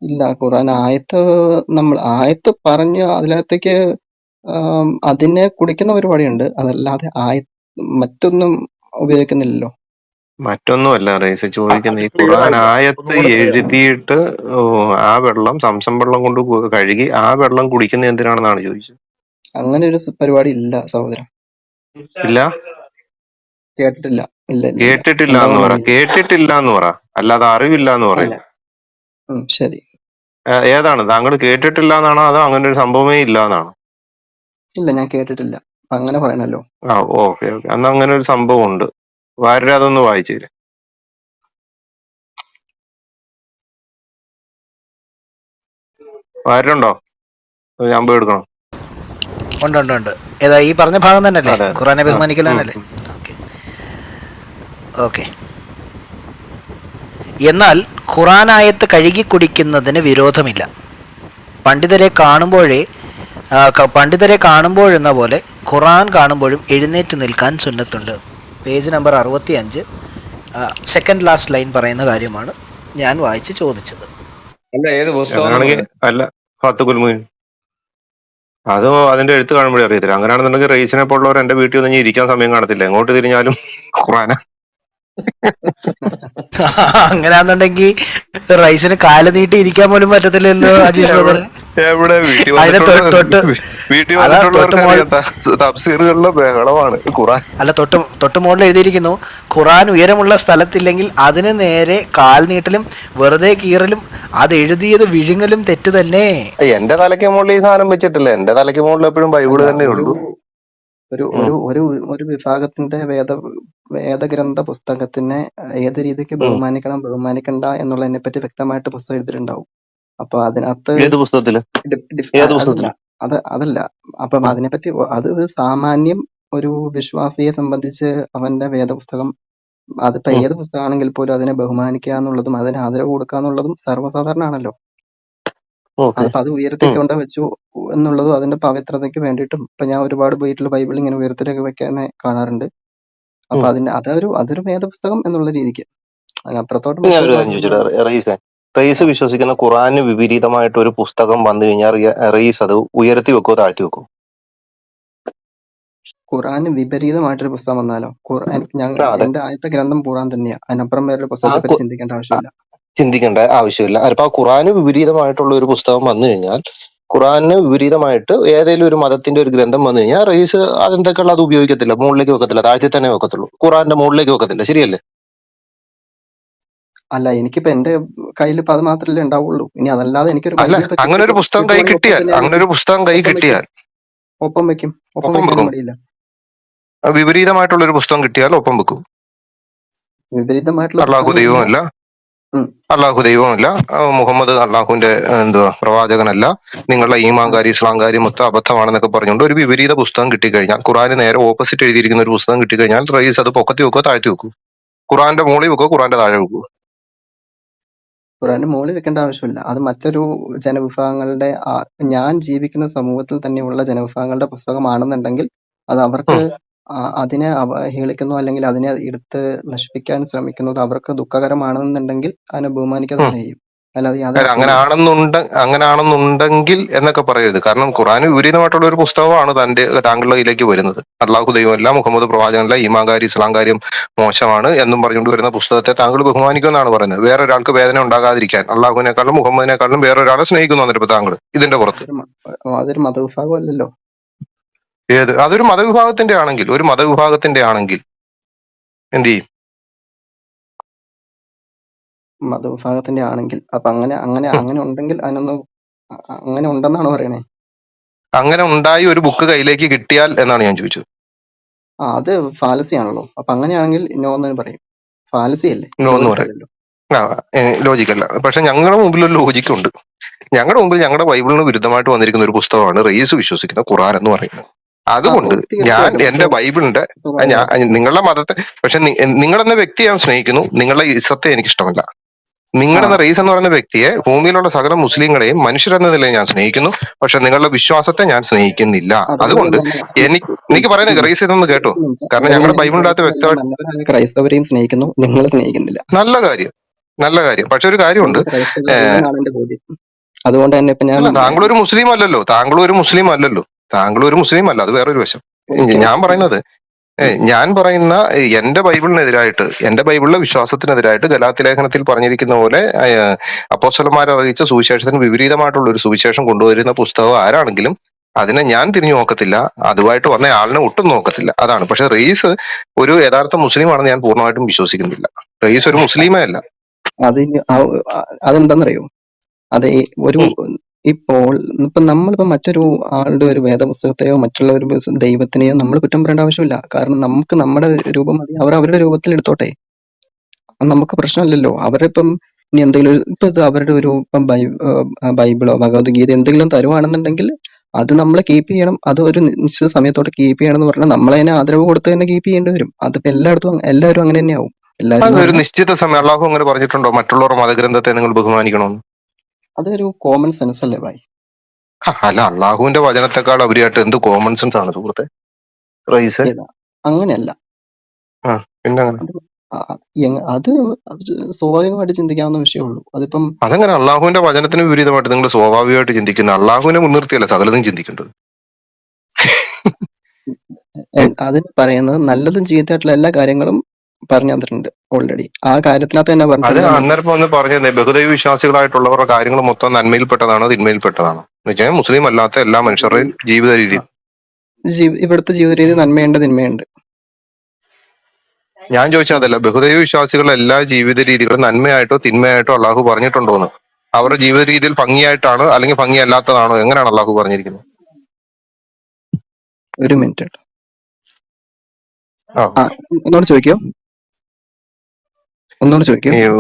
ഇല്ല, ഖുറാൻ നമ്മൾ ആയത്ത് പറഞ്ഞ് അതിനകത്തേക്ക് അതിനെ കുടിക്കുന്ന പരിപാടിയുണ്ട്. അതല്ലാതെ മറ്റൊന്നും ഉപയോഗിക്കുന്നില്ലല്ലോ. മറ്റൊന്നുമല്ല റൈസ് ചോദിക്കുന്നത്, ഈ ഖുറാൻ ആയത്ത് എഴുതിയിട്ട് ആ വെള്ളം സംസം വെള്ളം കൊണ്ട് കഴുകി ആ വെള്ളം കുടിക്കുന്നത് എന്തിനാണെന്നാണ് ചോദിച്ചത്. അങ്ങനെ ഒരു പരിപാടി ഇല്ല സഹോദരൻ. ഇല്ല, കേട്ടിട്ടില്ല. ഇല്ല ഇല്ല ഇല്ല, കേട്ടിട്ടില്ല എന്ന് പറ. ഉണ്ടാവണമെന്നില്ല. കേട്ടിട്ടില്ല എന്ന് പറ, അല്ലാതെ അറിവില്ല എന്ന് പറയും. ശരി. ഏതാണ് താങ്കൾ? കേട്ടിട്ടില്ല എന്നാണോ അതോ അങ്ങനെ ഒരു സംഭവമേ ഇല്ല എന്നാണോ? ഇല്ല, ഞാൻ കേട്ടിട്ടില്ല. അങ്ങനെ പറയണല്ലോ. ഓക്കെ. അന്ന് അങ്ങനെ ഒരു സംഭവം ഉണ്ട്. വാര്യരെ അതൊന്ന് വായിച്ചു തരാം. വാര്യരുണ്ടോ? ഞാൻ പോയി എടുക്കണം. ഉണ്ട്. ഏതാ ഈ പറഞ്ഞ ഭാഗം തന്നെയല്ലേ? അതെ. ഖുറാനെ ബഹുമാനിക്കൽ തന്നെയല്ലേ? ഓക്കെ. എന്നാൽ ഖുറാനായത്ത് കഴുകി കുടിക്കുന്നതിന് വിരോധമില്ല. പണ്ഡിതരെ കാണുമ്പോഴെന്ന പോലെ ഖുറാൻ കാണുമ്പോഴും എഴുന്നേറ്റ് നിൽക്കാൻ സുന്നത്തുണ്ട്. Page number 65 second last line പറയുന്ന കാര്യമാണ് ഞാൻ വായിച്ച് ചോദിച്ചത്. അല്ല, ഏത് പുസ്തകം അങ്ങനെയാണെങ്കിൽ അല്ല, ഫതഹുൽ മുഈൻ അത് അതിന്റെ എഴുത്ത് കാണുമ്പോഴേ അറിയത്തില്ല. അങ്ങനെയാണെന്നുണ്ടെങ്കിൽ റईസിനെ പോലുള്ളവർ എന്റെ വീട്ടിൽ ഒന്നും ഇരിക്കാൻ സമയം കാണത്തില്ല. എങ്ങോട്ട് തിരിഞ്ഞാലും ഖുറാന. അങ്ങനെയാണെന്നുണ്ടെങ്കിൽ റൈസിന് കാല് നീട്ടി ഇരിക്കാൻ പോലും പറ്റത്തില്ലല്ലോ അജീഷ് ബ്രദർ. എവിടെ വീട്ടിൽ വന്നിട്ടുള്ളവർക്ക് അറിയാത്ത തഫ്സീറുകളിലെ ബഹളമാണ് ഖുറാൻ. അല്ല, തൊട്ട് മുകളിൽ എഴുതിയിരിക്കുന്നു, ഖുറാൻ ഉയരമുള്ള സ്ഥലത്തില്ലെങ്കിൽ അതിന് നേരെ കാൽ നീട്ടലും വെറുതെ കീറലും അത് എഴുതിയത് വിഴുങ്ങലും തെറ്റ് തന്നെ. എന്റെ തലയ്ക്ക് മുകളിൽ ഈ സാധനം വെച്ചിട്ടില്ല. എന്റെ തലയ്ക്ക് മുകളിൽ എപ്പോഴും ബൈബിള് തന്നെ ഉള്ളൂ. ഒരു വിഭാഗത്തിന്റെ വേദഗ്രന്ഥ പുസ്തകത്തിനെ ഏത് രീതിക്ക് ബഹുമാനിക്കണം ബഹുമാനിക്കണ്ട എന്നുള്ളതിനെ പറ്റി വ്യക്തമായിട്ട് പുസ്തകം എഴുതിയിട്ടുണ്ടാവും. അപ്പൊ അതിനകത്ത് ഏത് പുസ്തകത്തില്? അതല്ല, അപ്പം അതിനെപ്പറ്റി അത് ഒരു സാമാന്യം ഒരു വിശ്വാസിയെ സംബന്ധിച്ച് അവന്റെ വേദപുസ്തകം, അതിപ്പോ ഏത് പുസ്തകമാണെങ്കിൽ പോലും അതിനെ ബഹുമാനിക്കുക എന്നുള്ളതും അതിന് ആദരവ് കൊടുക്കുക എന്നുള്ളതും സർവ്വസാധാരണ ആണല്ലോ. ഓക്കെ. അപ്പൊ അത് ഉയരത്തിൽ കൊണ്ട് വെച്ചു എന്നുള്ളതും അതിന്റെ പവിത്രതയ്ക്ക് വേണ്ടിയിട്ടും ഇപ്പൊ ഞാൻ ഒരുപാട് വീട്ടിൽ ബൈബിൾ ഇങ്ങനെ ഉയരത്തിലൊക്കെ വെക്കാനെ കാണാറുണ്ട്. അപ്പൊ അതൊരു വേദപുസ്തകം എന്നുള്ള രീതിക്ക് അതിനപ്പുറത്തോട്ട് ഞാൻ മറ്റൊരു ഒരു കാര്യം കാര്യങ്ങളൊന്നും ചോദിച്ചോട്ടെ റയീസെ, റയീസ് ആ, വിശ്വസിക്കുന്ന ഖുറാന് വിപരീതമായിട്ട് ഒരു പുസ്തകം വന്നു കഴിഞ്ഞാൽ റയീസ് അത് ഉയർത്തി വെക്കോ താഴ്ത്തി വെക്കോ? ഖുറാന് വിപരീതമായിട്ടൊരു പുസ്തകം വന്നാലോ? അതെ. എന്റെ ആദ്യത്തെ ഗ്രന്ഥം ഖുറാൻ തന്നെയാ. അതിനപ്പുറം വേറൊരു ആ പുസ്തകത്തെ പറ്റി ചിന്തിക്കേണ്ട ആവശ്യമില്ല. ചിന്തിക്കേണ്ട ആവശ്യമില്ല. അപ്പൊ ആ ഖുറാന് വിപരീതമായിട്ടുള്ള ഒരു പുസ്തകം വന്നു കഴിഞ്ഞാൽ, ഖുറാനിന് വിപരീതമായിട്ട് ഏതെങ്കിലും ഒരു മതത്തിന്റെ ഒരു ഗ്രന്ഥം വന്നു കഴിഞ്ഞാൽ റയീസ് അതെന്തൊക്കെയുള്ള അത് ഉപയോഗിക്കത്തില്ല, മുകളിലേക്ക് വെക്കത്തില്ല, താഴ്ത്തി തന്നെ വെക്കത്തുള്ളൂ, ഖുറാന്റെ മുകളിലേക്ക് വെക്കത്തില്ല, ശരിയല്ലേ? അല്ല, എനിക്കിപ്പോ എന്റെ കയ്യിൽ ഇപ്പൊ അത് മാത്രമല്ലേ ഉണ്ടാവുള്ളൂ. ഇനി അതല്ലാതെ എനിക്കൊരു അല്ല, ബൈബിൾ ഇപ്പൊ അങ്ങനെ ഒരു പുസ്തകം കൈ കിട്ടുവാണെങ്കിൽ ഒപ്പം കിട്ടിയാൽ, തന്നെ ഞാൻ അങ്ങനെ വെക്കും. ഒരു പുസ്തകം കൈ ഒപ്പം വെക്കും. കിട്ടിയാൽ ഒപ്പം വെക്കും. ഒപ്പം ഒപ്പം വെക്കാനും വെക്കും. മടിയില്ല. വിപരീതമായിട്ടുള്ള ഒരു പുസ്തകം കിട്ടിയാൽ ഒപ്പം വെക്കും. വിപരീതമായിട്ടുള്ള അള്ളാഹു പുസ്തകങ്ങളില്ല. ദൈവമല്ല, ഉം. അള്ളാഹു ദൈവമല്ല, മുഹമ്മദ് അള്ളാഹുവിന്റെ പ്രവാചകനല്ല, നിങ്ങളുടെ ആ, ഈമാൻകാരി ഇസ്ലാംകാരി മൊത്തം അബദ്ധമാണെന്നൊക്കെ പറഞ്ഞുകൊണ്ട് ഒരു വിപരീത പുസ്തകം കിട്ടിക്കഴിഞ്ഞാൽ, ഖുറാന് നേരെ ഓപ്പോസിറ്റ് എഴുതിയിരിക്കുന്ന ഒരു പുസ്തകം കിട്ടിക്കഴിഞ്ഞാൽ റയീസ് അത് പൊക്കത്തി വെക്കോ താഴ്ത്തി വെക്കോ? ഖുറാന്റെ മുകളിൽ വെക്കോ ഖുറാന്റെ താഴെ വെക്കോ? ഖുറാന്റെ മുകളിൽ വെക്കേണ്ട ആവശ്യമില്ല. അത് മറ്റൊരു ജനവിഭാഗങ്ങളുടെ ഞാൻ ജീവിക്കുന്ന സമൂഹത്തിൽ തന്നെയുള്ള ജനവിഭാഗങ്ങളുടെ പുസ്തകമാണെന്നുണ്ടെങ്കിൽ അത് അവർക്ക് ഉം. അതിനെ അവഹേളിക്കുന്നു അല്ലെങ്കിൽ അതിനെ എടുത്ത് നശിപ്പിക്കാൻ ശ്രമിക്കുന്നത് അവർക്ക് ദുഃഖകരമാണെന്നുണ്ടെങ്കിൽ അതിനെ ബഹുമാനിക്കുക ഉം. തന്നെ ചെയ്യും. അല്ലാതെ യാതൊരു അല്ല, അർത്ഥവുമില്ല. അങ്ങനാണെന്നുണ്ടെങ്കിൽ എന്നൊക്കെ പറയരുത്. കാരണം ഖുറാന് വിപരീതമായിട്ടുള്ള ഒരു പുസ്തകമാണ് താങ്കളുടെ കയ്യിലേക്ക് വരുന്നത്. അള്ളാഹു ദൈവമല്ല, മുഹമ്മദ് പ്രവാചകനല്ല, ഈമാൻകാരി ഇസ്ലാംകാര്യം മോശമാണ് എന്നും പറഞ്ഞുകൊണ്ട് വരുന്ന പുസ്തകത്തെ താങ്കൾ ബഹുമാനിക്കുമെന്നാണ് പറയുന്നത്. വേറൊരാൾക്ക് വേദന ഉണ്ടാകാതിരിക്കാൻ അള്ളാഹുവിനെക്കാളും മുഹമ്മദിനെക്കാളും വേറൊരാളെ സ്നേഹിക്കുന്നു എന്നിട്ട് ഇപ്പൊ താങ്കൾ ഇതിന്റെ പുറത്ത് അതൊരു അതൊരു മതവിഭാഗമല്ലല്ലോ. അതൊരു മതവിഭാഗത്തിന്റെ ആണെങ്കിൽ, ഒരു മതവിഭാഗത്തിന്റെ ആണെങ്കിൽ എന്ത് ചെയ്യും? മതവിഭാഗത്തിന്റെ ആണെങ്കിൽ അപ്പൊ അങ്ങനെ അങ്ങനെ ഉം. അങ്ങനെ ഉണ്ടെങ്കിൽ അതിനൊന്ന് അങ്ങനെ ഉണ്ടെന്നാണ് പറയണേ. അങ്ങനെ ഉണ്ടായി ഒരു ബുക്ക് കയ്യിലേക്ക് കിട്ടിയാൽ എന്നാണ് ഞാൻ ചോദിച്ചത്. അത് ഫാലസി ആണല്ലോ. അപ്പൊ അങ്ങനെയാണെങ്കിൽ നോ എന്ന് പറയും. ഫാലസി അല്ലേ, എന്ന് ലോജിക് പറയും. അല്ലല്ലോ. ലോജിക്കല്ല. പക്ഷെ ഞങ്ങളുടെ മുമ്പിൽ ഒരു ലോജിക്ക് ഉണ്ട്. ഞങ്ങളുടെ മുമ്പിൽ ഞങ്ങളുടെ ബൈബിളിന് വിരുദ്ധമായിട്ട് വന്നിരിക്കുന്ന ഒരു പുസ്തകമാണ് റയീസ് വിശ്വസിക്കുന്ന ഖുറാൻ എന്ന് പറയുന്നത്. അതുകൊണ്ട് ഞാൻ തീർച്ചയായിട്ടും. എന്റെ ബൈബിളിന്റെ സ്വാഭാവികമായിട്ടും. നിങ്ങളുടെ മതത്തെ, പക്ഷെ നിങ്ങളെന്ന വ്യക്തിയെ ഞാൻ സ്നേഹിക്കുന്നു, നിങ്ങളുടെ ഇസത്തെ എനിക്ക് ഇഷ്ടമല്ല. ആ നിങ്ങളുടെ റയീസ് എന്ന് പറയുന്ന വ്യക്തിയെ ഭൂമിയിലുള്ള സകല മുസ്ലിങ്ങളെയും മനുഷ്യരെന്ന നിലയിൽ ഞാൻ സ്നേഹിക്കുന്നു, പക്ഷെ നിങ്ങളുടെ വിശ്വാസത്തെ ഞാൻ സ്നേഹിക്കുന്നില്ല. അതുപോലെ അതുകൊണ്ട് തന്നെ എനിക്ക് പറയുന്നത് റയീസ് ഇതൊന്ന് കേട്ടോ, കാരണം അതുപോലെ ഞങ്ങളുടെ ഞാൻ ബൈബിളിന്റെ അകത്ത് ക്രൈസ്തവരെയും വ്യക്തമായിട്ട് നല്ലവരായ ക്രൈസ്തവരെയും സ്നേഹിക്കുന്നു, നിങ്ങൾ സ്നേഹിക്കുന്നില്ല. നല്ല കാര്യം, നല്ല കാര്യം. പക്ഷെ ഒരു കാര്യമുണ്ട്. നിങ്ങൾ ക്രൈസ്തവരല്ലെന്നാണ് എന്റെ ബോധ്യം. അതുകൊണ്ട് തന്നെ ഇപ്പൊ ഞാൻ അല്ല, താങ്കൾ ഒരു മുസ്ലിം അല്ലല്ലോ, താങ്കൾ ഒരു മുസ്ലിം അല്ലല്ലോ, താങ്കൾ ഒരു മുസ്ലിം അല്ല, അത് വേറൊരു വശം. ഒരിക്കലും ഞാൻ പറയുന്നത്, ഞാൻ പറയുന്ന എന്റെ ബൈബിളിനെതിരായിട്ട്, എന്റെ ബൈബിളിലെ വിശ്വാസത്തിനെതിരായിട്ട് ഗലാത്യ ലേഖനത്തിൽ പറഞ്ഞിരിക്കുന്ന പോലെ അപ്പോസ്തലന്മാരെ അറിയിച്ച സുവിശേഷത്തിന് വിപരീതമായിട്ടുള്ള ഒരു സുവിശേഷം കൊണ്ടുവരുന്ന പുസ്തകം ആരാണെങ്കിലും അതിനെ ഞാൻ തിരിഞ്ഞു നോക്കത്തില്ല, അതുമായിട്ട് വന്ന ആളിനെ ഒട്ടും നോക്കത്തില്ല. അതാണ്. പക്ഷെ റയീസ് ഒരു യഥാർത്ഥ മുസ്ലിം ആണെന്ന് ഞാൻ പൂർണ്ണമായിട്ടും വിശ്വസിക്കുന്നില്ല. റയീസ് ഒരു മുസ്ലിമേ അല്ല. അതെന്താണെന്നറിയോ? അത് ഒരു ഉം. ഇപ്പോൾ നമ്മളിപ്പോ മറ്റൊരു ആളുടെ ഒരു വേദപുസ്തകത്തെയോ മറ്റുള്ള ഒരു ദൈവത്തിനെയോ നമ്മൾ കുറ്റം പറയേണ്ട ആവശ്യമില്ല. കാരണം നമുക്ക് നമ്മുടെ രൂപം മതി, അവർ അവരുടെ രൂപത്തിൽ എടുത്തോട്ടെ. നമുക്ക് പ്രശ്നമില്ലല്ലോ. അവരിപ്പം ഇനി എന്തെങ്കിലും ഇപ്പൊ ഇത് അവരുടെ ഒരു ഇപ്പം ബൈബിളോ ഭഗവത്ഗീത എന്തെങ്കിലും തരുവാണെന്നുണ്ടെങ്കിൽ അത് നമ്മൾ കീപ്പ് ചെയ്യണം. അത് ഒരു നിശ്ചിത സമയത്തോടെ കീപ്പ് ചെയ്യണം എന്ന് പറഞ്ഞാൽ നമ്മളതിനെ ആദരവ് കൊടുത്ത് തന്നെ കീപ്പ് ചെയ്യേണ്ടി വരും. അതിപ്പോ എല്ലാവരും അങ്ങനെ തന്നെ ആവും. എല്ലാവരും എന്ന് അതൊരു പറഞ്ഞാൽ നിശ്ചിത സമയം അള്ളാഹു അങ്ങനെ പറഞ്ഞിട്ടുണ്ടോ മറ്റുള്ളവരുടെ മതഗ്രന്ഥത്തെ നിങ്ങൾ ബഹുമാനിക്കണമെന്ന്? അതൊരു കോമൺ സെൻസ് അല്ലേ ഭായി? അല്ല, അള്ളാഹുവിന്റെ വചനത്തെക്കാൾ ഉപരിയായിട്ട് എന്ത് കോമൺ സെൻസ് ആണ് സുഹൃത്തെ റയീസ്? ഏതാ? അങ്ങനെയല്ല. ആ, പിന്നെ അങ്ങനെ അത് അത് സ്വാഭാവികമായിട്ട് ചിന്തിക്കാവുന്ന വിഷയമുള്ളൂ. അതിപ്പം അതെങ്ങനെ അള്ളാഹുവിന്റെ വചനത്തിന് വിപരീതമായിട്ട് നിങ്ങൾ സ്വാഭാവികമായിട്ട് ചിന്തിക്കുന്ന? അള്ളാഹുവിനെ മുൻനിർത്തിയല്ല സകലതും ചിന്തിക്കേണ്ടത്. അതിന് പറയുന്നത് നല്ലതും ചീത്തയായിട്ടുള്ള എല്ലാ കാര്യങ്ങളും പറഞ്ഞു തന്നിട്ടുണ്ട് ഓൾറെഡി. ആ കാര്യത്തിനകത്ത് തന്നെ അത് പറഞ്ഞിട്ടുണ്ട്. അന്നേരം ഒന്ന് പറഞ്ഞത് ബഹുദൈവ വിശ്വാസികളായിട്ടുള്ളവരുടെ കാര്യങ്ങൾ മൊത്തം നന്മയിൽപ്പെട്ടതാണോ തിന്മയിൽപ്പെട്ടതാണോ എന്ന് വെച്ചാൽ മുസ്ലിം അല്ലാത്ത എല്ലാ മനുഷ്യരുടെയും ജീവിത രീതി. ഇവിടുത്തെ ജീവിത രീതി നന്മയുണ്ട് തിന്മയുണ്ട്. ഞാൻ ചോദിച്ചാൽ അതല്ല, ബഹുദൈവ വിശ്വാസികളുടെ എല്ലാ ജീവിത രീതികളും നന്മയായിട്ടോ തിന്മയായിട്ടോ അള്ളാഹു പറഞ്ഞിട്ടുണ്ടോന്ന്? അവരുടെ ജീവിത രീതിയിൽ ഭംഗിയായിട്ടാണോ അല്ലെങ്കിൽ ഭംഗിയല്ലാത്തതാണോ, എങ്ങനെയാണ് അള്ളാഹു പറഞ്ഞിരിക്കുന്നത്? ഒരു മിനിറ്റ്. ആ, ഒന്നോട് ചോദിക്കോ?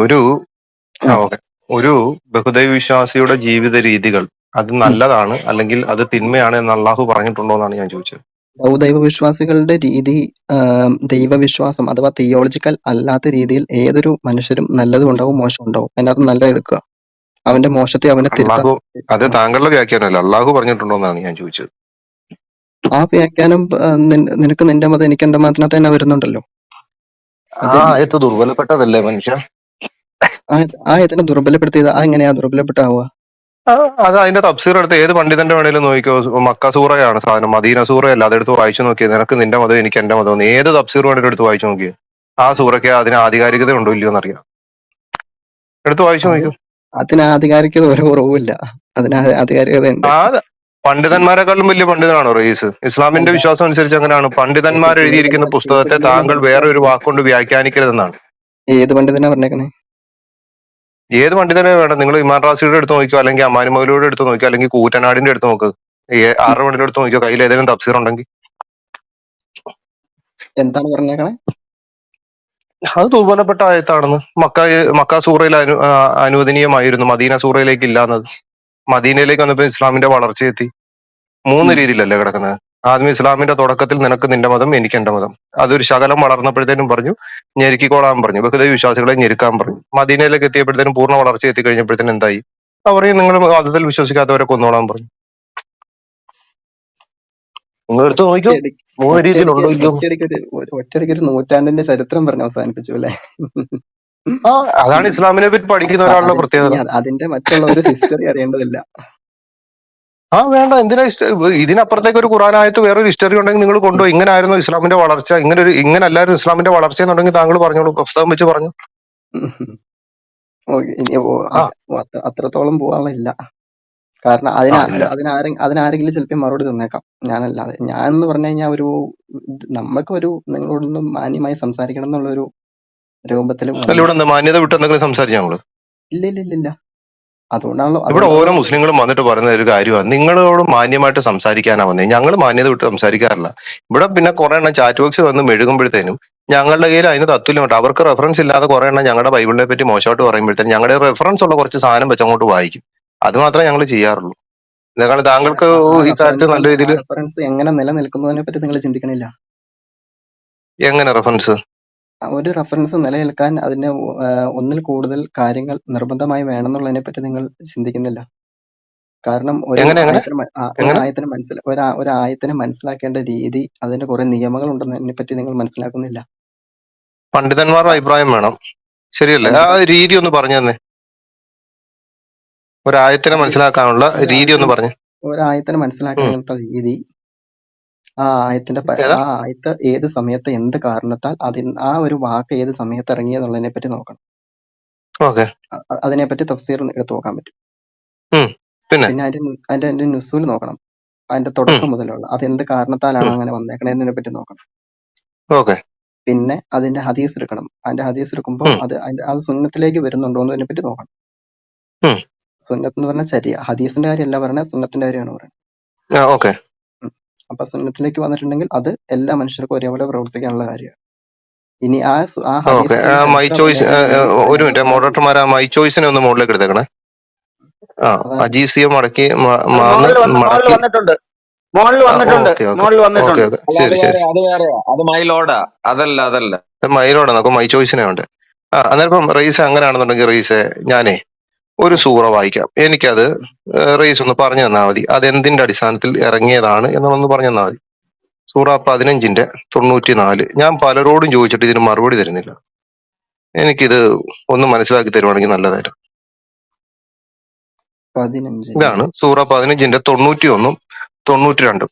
ഒരു ഓക്കെ, ഒരു ബഹുദൈവ വിശ്വാസിയുടെ ജീവിത രീതികൾ അത് നല്ലതാണ് അല്ലെങ്കിൽ അത് തിന്മയാണ് എന്ന് അള്ളാഹു പറഞ്ഞിട്ടുണ്ടോ എന്നാണ് ഞാൻ ചോദിച്ചത്. ബഹുദൈവ വിശ്വാസികളുടെ രീതി ദൈവവിശ്വാസം അഥവാ തിയോളജിക്കൽ അല്ലാത്ത രീതിയിൽ ഏതൊരു മനുഷ്യരും നല്ലതും ഉണ്ടാവും മോശം ഉണ്ടാവും. അതിനകത്ത് നല്ലത് എടുക്കുക. അവന്റെ മോശത്തെ അവനെ തിരുത്താൻ. അള്ളാഹു അത് ആ താങ്കളുടെ വ്യാഖ്യാനമല്ല, അള്ളാഹു പറഞ്ഞിട്ടുണ്ടോ എന്നാണ് ഞാൻ ചോദിച്ചത്. ആ വ്യാഖ്യാനം നിനക്ക് നിന്റെ മതം എനിക്ക് എന്റെ മതത്തിനകത്ത് തന്നെ വരുന്നുണ്ടല്ലോ. ആ അത് ആയത്ത് ദുർബലപ്പെട്ടതല്ലേ മനുഷ്യ? ആ ഇതിനെ ദുർബലപ്പെടുത്തിയത് ആ എങ്ങനെയാ ദുർബലപ്പെട്ടാവുക? ആ, അത് അതിന്റെ തഫ്സീർ എടുത്ത് ഏത് പണ്ഡിതന്റെ വേണേലും നോക്കിക്കോ. മക്ക സൂറയാണ് സാധനം, മദീന സൂറയല്ല. അതെടുത്ത് വായിച്ചു നോക്കിയത് നിനക്ക് നിന്റെ മതം എനിക്ക് എന്റെ മതം എന്ന് ഏത് തഫ്സീർ വേണേലും എടുത്ത് വായിച്ചു നോക്കിയത്. ആ സൂറയ്ക്ക് അതിന് ആധികാരികത ഉണ്ടോ ഇല്ലയോ എന്നറിയാം. എടുത്ത് വായിച്ചു അത് നോക്കൂ. അതിന് ആധികാരികത ഒരു കുറവുമില്ല. അതിന് ആധികാരികത ഉണ്ട്. ആ പണ്ഡിതന്മാരെക്കാളും വലിയ പണ്ഡിതനാണോ റയീസ്? ഇസ്ലാമിന്റെ അല്ല, വിശ്വാസം അനുസരിച്ച് അങ്ങനെയാണ്. പണ്ഡിതന്മാർ എഴുതിയിരിക്കുന്ന ഏത് പുസ്തകത്തെ പണ്ഡിതനാ താങ്കൾ വേറെ പറഞ്ഞേക്കണേ? ഒരു വാക്കുകൊണ്ട് വ്യാഖ്യാനിക്കരുതെന്നാണ്. ഏത് പണ്ഡിതനാ പറഞ്ഞേക്കണേ? ഏത് പണ്ഡിതനെ വേണം, നിങ്ങൾ ഇമാൻ റാസിയുടെ എടുത്ത് നോക്കിയോ, അല്ലെങ്കിൽ അമാനി മൗലൂടെ എടുത്ത് നോക്കിയോ, അല്ലെങ്കിൽ കൂറ്റനാടിന്റെ എടുത്ത് നോക്ക്, ആറ് മണിയുടെ എടുത്ത് നോക്കിയോ, കയ്യിൽ ഏതെങ്കിലും തഫ്സീർ ഉണ്ടെങ്കിൽ. എന്താണ് പറഞ്ഞേക്കണേ? അത് ദുർബലപ്പെട്ട ആയത്താണെന്ന്. Mecca സൂറയിൽ അനുവദനീയമായിരുന്നു, Medina സൂറയിലേക്ക് ഇല്ലാന്നത്. മദീനയിലേക്ക് വന്നപ്പോൾ ഇസ്ലാമിന്റെ വളർച്ചയെത്തി. മൂന്ന് ഉം. രീതിയിലല്ലേ കിടക്കുന്നത്. ആദ്യം ഇസ്ലാമിന്റെ തുടക്കത്തിൽ നിനക്ക് നിന്റെ മതം എനിക്ക് എന്റെ മതം. അതൊരു ശകലം വളർന്നപ്പോഴത്തേനും പറഞ്ഞു ഞെരുക്കിക്കോളാൻ പറഞ്ഞു, ബഹുദൈവ വിശ്വാസികളെ ഞെരുക്കാൻ പറഞ്ഞു. മദീനയിലേക്ക് എത്തിയപ്പോഴത്തേനും പൂർണ്ണ വളർച്ച എത്തിക്കഴിഞ്ഞപ്പോഴത്തേനും എന്തായി? അവരെയും നിങ്ങൾ മതത്തിൽ വിശ്വസിക്കാത്തവരെ കൊന്നോളാൻ പറഞ്ഞു. നിങ്ങൾ എടുത്ത് നോക്കിക്കോ, ഒറ്റയടിക്ക് മൂന്ന് ഒറ്റയടിക്ക് രീതിയിലുണ്ടോ ഇല്ലയോ. ഒറ്റയടിക്ക് ഒരു നൂറ്റാണ്ടിന്റെ ചരിത്രം പറഞ്ഞ് അവസാനിപ്പിച്ചു അല്ലേ? ആ അതാണ് ഇസ്ലാമിനെ പറ്റി പഠിക്കുന്ന ഒരാളുടെ പ്രത്യേകത. അതിന്റെ മറ്റുള്ള ഒരു ഹിസ്റ്ററി അറിയേണ്ടതില്ല. ആ വേണ്ട, എന്തിനാ ഇതിനപ്പുറത്തേക്ക് ഒരു ഖുറാനായത്ത് വേറൊരു ഹിസ്റ്ററി ഉണ്ടെങ്കിൽ നിങ്ങൾ കൊണ്ടുപോയി. ഇങ്ങനെ ആയിരുന്നു ഇസ്ലാമിന്റെ വളർച്ച, ഇങ്ങനെ അല്ലായിരുന്നു ഇസ്ലാമിന്റെ വളർച്ച എന്നുണ്ടെങ്കിൽ താങ്കൾ പറഞ്ഞോളൂ, പുസ്തകം വെച്ച് പറഞ്ഞു. ഇനി ആ അത്രത്തോളം പോകാനില്ല. കാരണം ഇല്ല. അതിനാരെങ്കിലും ചിലപ്പോൾ മറുപടി തന്നേക്കാം, ഞാനല്ലാതെ. ഞാൻ എന്ന് പറഞ്ഞു കഴിഞ്ഞാൽ നിങ്ങളോടൊന്നും മാന്യമായി സംസാരിക്കണം എന്നുള്ളൊരു രൂപത്തിൽ അല്ല, വന്ന. ഇവിടെ എന്താ മാന്യത വിട്ട് എന്തെങ്കിലും സംസാരിച്ചു ഞങ്ങള്? ഇല്ല ഇല്ല ഇല്ല ഇല്ല. അതുകൊണ്ടാണല്ലോ ഇവിടെ അതുകൊണ്ടാണല്ലോ ഓരോ മുസ്ലിങ്ങളും വന്നിട്ട് പറയുന്ന ഒരു കാര്യമാണ്, നിങ്ങളോട് മാന്യമായിട്ട് സംസാരിക്കാനാ വന്നേ. ഞങ്ങൾ മാന്യത വിട്ട് സംസാരിക്കാറില്ല. ഇവിടെ പിന്നെ കുറെ എണ്ണം ചാറ്റ് ബോക്സ് വന്ന് മെഴുകുമ്പോഴത്തേനും ഞങ്ങളുടെ കയ്യിൽ അതിന് തത്തുല്യമായിട്ട് അവർക്ക് റെഫറൻസ് ഇല്ലാതെ കുറെ എണ്ണം ഞങ്ങളുടെ ബൈബിളിനെ പറ്റി മോശമായിട്ട് പറയുമ്പോഴത്തേനും ഞങ്ങളുടെ റെഫറൻസ് ഉള്ള കുറച്ച് സാധനം വെച്ച് അങ്ങോട്ട് വായിക്കും. അത് മാത്രമേ ഞങ്ങൾ ചെയ്യാറുള്ളൂ. എന്നാൽ താങ്കൾക്ക് ഈ കാര്യത്തിൽ നല്ല ആ രീതിയിൽ റെഫറൻസ് എങ്ങനെ നിലനിൽക്കുന്നതിനെ പറ്റി നിങ്ങൾ ചിന്തിക്കണില്ല. എങ്ങനെ റെഫറൻസ് ഒരു റെഫറൻസ് നിലനിൽക്കാൻ അതിന് ഒന്നിൽ കൂടുതൽ കാര്യങ്ങൾ നിർബന്ധമായി വേണമെന്നുള്ളതിനെ പറ്റി നിങ്ങൾ ചിന്തിക്കുന്നില്ല. കാരണം എങ്ങനെ എങ്ങനെ എങ്ങനെ ഒരു ആയത്തിനെ മനസ്സിലാക്കേണ്ട രീതി, അതിന് കുറെ നിയമങ്ങൾ ഉണ്ടെന്നതിനെ പറ്റി നിങ്ങൾ മനസ്സിലാക്കുന്നില്ല. പണ്ഡിതന്മാരുടെ അഭിപ്രായം വേണം, ശരിയല്ലേ? ആ പണ്ഡിത രീതി ഒന്ന് പറഞ്ഞു തന്നെ, ഒരായത്തിനെ അത് മനസ്സിലാക്കാനുള്ള രീതി ഒന്ന് ഒരായത്തിനെ പറഞ്ഞു. ഒരായത്തിനെ മനസ്സിലാക്കണമെന്ന രീതി, ആ ഏതാ? ആയത്ത് ഏത് സമയത്ത് എന്ത് കാരണത്താൽ ആ ഒരു വാക്ക് ഏത് സമയത്ത് ഇറങ്ങിയെന്നുള്ളതിനെ പറ്റി നോക്കണം. ഓക്കെ. അതിനെപ്പറ്റി തഫ്സീർ എടുത്ത് നോക്കാൻ പറ്റും. പിന്നെ പിന്നെ അതിന്റെ നുസൂൽ നോക്കണം. അതിന്റെ ഉം, തുടക്കം മുതലുള്ള അത് എന്ത് കാരണത്താലാണ് അങ്ങനെ വന്നേക്കണതിനെ പറ്റി നോക്കണം. ഓക്കെ. പിന്നെ അതിന്റെ ഹദീസ് എടുക്കണം. അതിന്റെ ഹദീസ് എടുക്കുമ്പോൾ അത് സുന്നത്തിലേക്ക് വരുന്നുണ്ടോ എന്നതിനെ പറ്റി നോക്കണം. സുന്നത്ത് എന്ന് പറഞ്ഞാൽ ശരിയാ, ഹദീസിന്റെ കാര്യമല്ല പറഞ്ഞത്, സുന്നത്തിന്റെ കാര്യമാണ് പറയുന്നത്. ഓക്കെ. അപ്പൊ സുന്നത്തിലേക്ക് വന്നിട്ടുണ്ടെങ്കിൽ അത് എല്ലാ മനുഷ്യർക്കും ഒരേപോലെ പ്രവർത്തിക്കാനുള്ള കാര്യമാണ്. ഇനി ആ ഓക്കെ. ഹദീസിൽ മൈ ചരിത്രം ചോയ്സ്, ഒരു മിനിറ്റ് അറിഞ്ഞിട്ടുണ്ടെങ്കിൽ മോഡറേറ്റർമാരെ മൈ ചോയ്സിനെ ഒന്ന് മുകളിലേക്ക് എടുത്തേക്കണേ. അതാണ് അജീസിയെ മടക്കി മോളിൽ മടക്കി. വന്നിട്ടുണ്ട്. മോളിൽ വന്നിട്ടുണ്ട്. ഓക്കെ ഓക്കെ മോളിൽ ഓക്കെ വന്നിട്ടുണ്ട്. ഓക്കെ, അല്ല, അത് ശരി ശരി. വേറെ, അത് വേറെയാ, അത് മൈ ലോഡാ. അതല്ല. മൈലോടെ നമുക്ക് മൈ ചോയ്സിനെ ഉണ്ട്. അന്നേരം ഇപ്പം റീസ് അങ്ങനെയാണെന്നുണ്ടെങ്കിൽ റീസെ ഞാനേ ഒരു സൂറ വായിക്കാം, എനിക്കത് റീസ് ഒന്ന് പറഞ്ഞു തന്നാൽ മതി. അത് എന്തിന്റെ അടിസ്ഥാനത്തിൽ ഇറങ്ങിയതാണ് എന്നുള്ളതൊന്ന് പറഞ്ഞു തന്നാൽ മതി. സൂറ 15:94. ഞാൻ പലരോടും ചോദിച്ചിട്ട് ഇതിന് മറുപടി തരുന്നില്ല. എനിക്കിത് ഒന്ന് മനസ്സിലാക്കി തരുവാണെങ്കിൽ നല്ലതായിരുന്നു. 15 ഇതാണ് സൂറ 15:91, 92.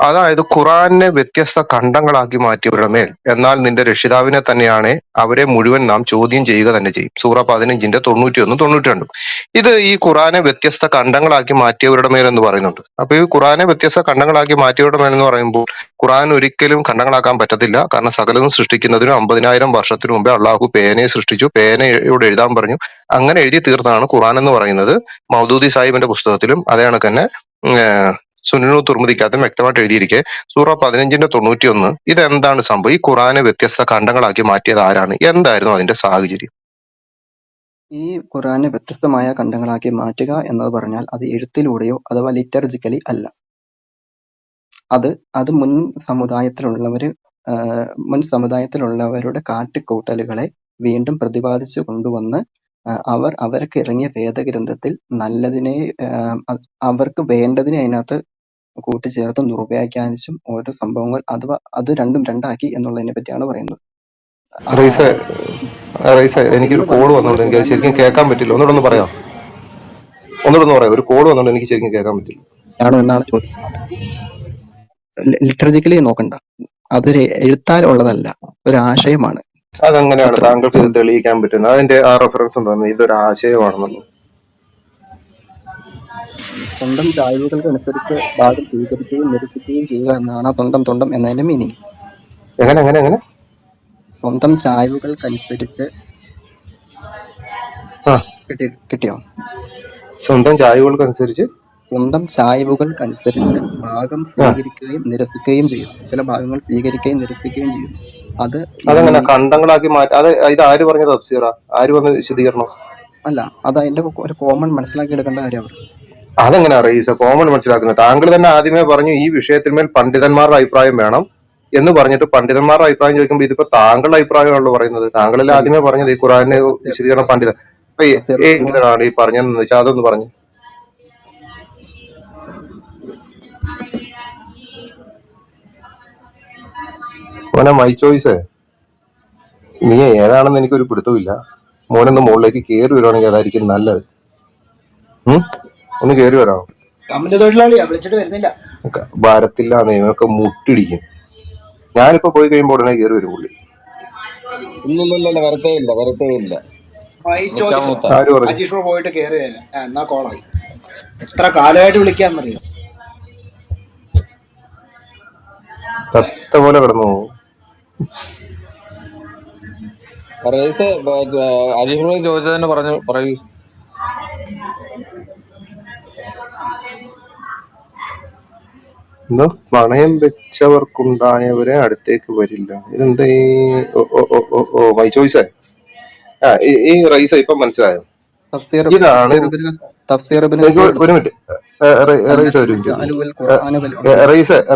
അതായത് ഖുറാനെ വ്യത്യസ്ത ഖണ്ഡങ്ങളാക്കി മാറ്റിയവരുടെ മേൽ എന്നാൽ നിന്റെ രക്ഷിതാവിനെ തന്നെയാണ് അവരെ മുഴുവൻ നാം ചോദ്യം ചെയ്യുക തന്നെ ചെയ്യും. സൂറ 15:91, 92. ഇത് ഈ ഖുറാനെ വ്യത്യസ്ത ഖണ്ഡങ്ങളാക്കി മാറ്റിയവരുടെ മേൽ എന്ന് പറയുന്നുണ്ട്. അപ്പൊ ഈ ഖുറാനെ വ്യത്യസ്ത ഖണ്ഡങ്ങളാക്കി മാറ്റിയവരുടെ മേൽ എന്ന് പറയുമ്പോൾ ഖുറാൻ ഒരിക്കലും ഖണ്ഡങ്ങളാക്കാൻ പറ്റത്തില്ല. കാരണം സകലതും സൃഷ്ടിക്കുന്നതിനും 50,000 വർഷത്തിനു മുമ്പേ അള്ളാഹു പേനയെ സൃഷ്ടിച്ചു, പേനയോട് എഴുതാൻ പറഞ്ഞു, അങ്ങനെ എഴുതി തീർത്തതാണ് ഖുറാൻ എന്ന് പറയുന്നത്. മൗദൂദി സാഹിബിന്റെ പുസ്തകത്തിലും അതേ കണക്ക് തന്നെ സുനനു തുർമുദിക്കകത്തും വ്യക്തമായിട്ട് എഴുതിയിരിക്കെ സൂറ 15:91. ഇതെന്താണ് സംഭവം? ഈ ഖുറാനെ വ്യത്യസ്ത ഖണ്ഡങ്ങളാക്കി മാറ്റിയത് ആരാണ്? എന്തായിരുന്നു അതിന്റെ സാഹചര്യം? ഈ ഖുറാനെ വ്യത്യസ്തമായ ഖണ്ഡങ്ങളാക്കി മാറ്റുക എന്നത് പറഞ്ഞാൽ അത് എഴുത്തിലൂടെയോ അഥവാ ലിറ്റർജിക്കലി അല്ല. അത് മുൻ സമുദായത്തിലുള്ളവരുടെ കാട്ടിക്കൂട്ടലുകളെ വീണ്ടും പ്രതിപാദിച്ചു കൊണ്ടുവന്ന് അവർക്ക് ഇറങ്ങിയ വേദഗ്രന്ഥത്തിൽ നല്ലതിനെ അവർക്ക് വേണ്ടതിനെ അതിനകത്ത് കൂട്ടിച്ചേർത്ത് ദുർവ്യാഖ്യാനിച്ചും ഓരോ സംഭവങ്ങൾ അഥവാ അത് രണ്ടും രണ്ടാക്കി എന്നുള്ളതിനെ പറ്റിയാണ് പറയുന്നത്. റൈസെ റൈസെ എനിക്കൊരു എന്ന് കോൾ പറഞ്ഞ് നിങ്ങൾ വന്നോണ്ട് എനിക്ക് അത് ഖുറാനിൽ ശരിക്കും നിന്ന് കേൾക്കാൻ പറ്റില്ല. ഒന്നുകൂടെ പറയാം. ഒന്നുകൂടെ പറയാം. ഒരു കോൾ വന്നോണ്ട് എനിക്ക് ശരിക്കും കേൾക്കാൻ പറ്റില്ല. ആണോ എന്നാണ് ചോദ്യം. ലിറ്ററജിക്കലി നോക്കണ്ട, അതൊരു എഴുത്താൽ ഉള്ളതല്ല, ഒരു ആശയമാണ്. അതെങ്ങനെയാണ് അത്ര താങ്കൾക്ക് ഇത് തെളിയിക്കാൻ പറ്റുന്നത്? അതിന്റെ ആ റെഫറൻസ് എന്താന്ന്? ഇതൊരു ആശയമാണെന്നുള്ളത് സ്വന്തം ചായ്വുകൾക്കനുസരിച്ച് ഭാഗം സ്വീകരിക്കുകയും നിരസിക്കുകയും ചെയ്യുക എന്നാണ് തൊണ്ടം എന്നതിന്റെ മീനിങ്. എങ്ങനെ എങ്ങനെ എങ്ങനെ സ്വന്തം ചായ്വുകൾക്കനുസരിച്ച് ആ കിട്ടിയോ? സ്വന്തം ചായ്വുകൾക്കനുസരിച്ച് സ്വന്തം ചായ്വുകൾക്കനുസരിച്ച് ഭാഗം ആ സ്വീകരിക്കുകയും നിരസിക്കുകയും ചെയ്യുന്നു. ചില ഭാഗങ്ങൾ സ്വീകരിക്കുകയും നിരസിക്കുകയും ചെയ്യുന്നു. അത് ഈ അതെങ്ങനെ ഖണ്ഡങ്ങളാക്കി മാറ്റി? അത് ഇത് ആര് പറഞ്ഞ തഫ്സീറ? ആര് വന്ന് വിശദീകരണം? അല്ല, അത് അതിന്റെ ഒരു കോമൺ മനസ്സിലാക്കി എടുക്കേണ്ട കാര്യമാണ്. അതെങ്ങനെ റൈസ കോമൺ മനസ്സിലാക്കുന്നത്? താങ്കൾ തന്നെ ആദ്യമേ പറഞ്ഞു ഈ വിഷയത്തിന്മേൽ പണ്ഡിതന്മാരുടെ അഭിപ്രായം വേണം എന്ന് പറഞ്ഞിട്ട് പണ്ഡിതന്മാരുടെ അഭിപ്രായം ചോദിക്കുമ്പോൾ ഇതിപ്പോ താങ്കളുടെ അഭിപ്രായമാണല്ലോ പറയുന്നത്. താങ്കളല്ലേ ശരി, ആദ്യമേ പറഞ്ഞത് ഈ ഖുറാനെ തഫ്സീർ വിശദീകരണം പണ്ഡിതൻ. അപ്പൊ തഫ്സീർ എന്തിനാണ് ഈ പറഞ്ഞതെന്ന് വെച്ചാൽ അതൊന്ന് പറഞ്ഞു. മോനെ മൈ ചോയ്സേ, നീ ഏതാണെന്ന് എനിക്കൊരു പിടുത്തമില്ല. മോനൊന്ന് മുകളിലേക്ക് കയറി വരുവാണെങ്കിൽ അതായിരിക്കും നല്ലത്. ഒന്ന് കയറി വരാമോ? കമ്പനി തൊഴിലാളിയാ, വിളിച്ചിട്ട് വരുന്നില്ല. ഭാരത്തില്ല നിയമൊക്കെ മുട്ടിടിക്കും. ഞാനിപ്പോ പോയി കഴിയുമ്പോൾ ഉടനെ കയറി വരും പുള്ളി. ഇല്ല വരത്തേ ഇല്ല. ആര് പറഞ്ഞു? അജീഷ് ബ്രോ പോയിട്ട് കയറി വരാം. എന്നാ കോളായി. എത്ര കാലമായിട്ട് വിളിക്കാന്നറിയോ? തത്ത പോലെ കിടന്നു പോകും. അജിബ്രോയി ചോദിച്ചതന്നെ പറയൂ. എന്തോ പണയം വെച്ചവർക്കുണ്ടായവരെ അടുത്തേക്ക് വരില്ല. ഇതെന്താ ഈ മൈ ചോയ്സേ? ഈ റൈസ ഇപ്പൊ മനസ്സിലായോ? ഇതാണ് ഒരു മിനിറ്റ്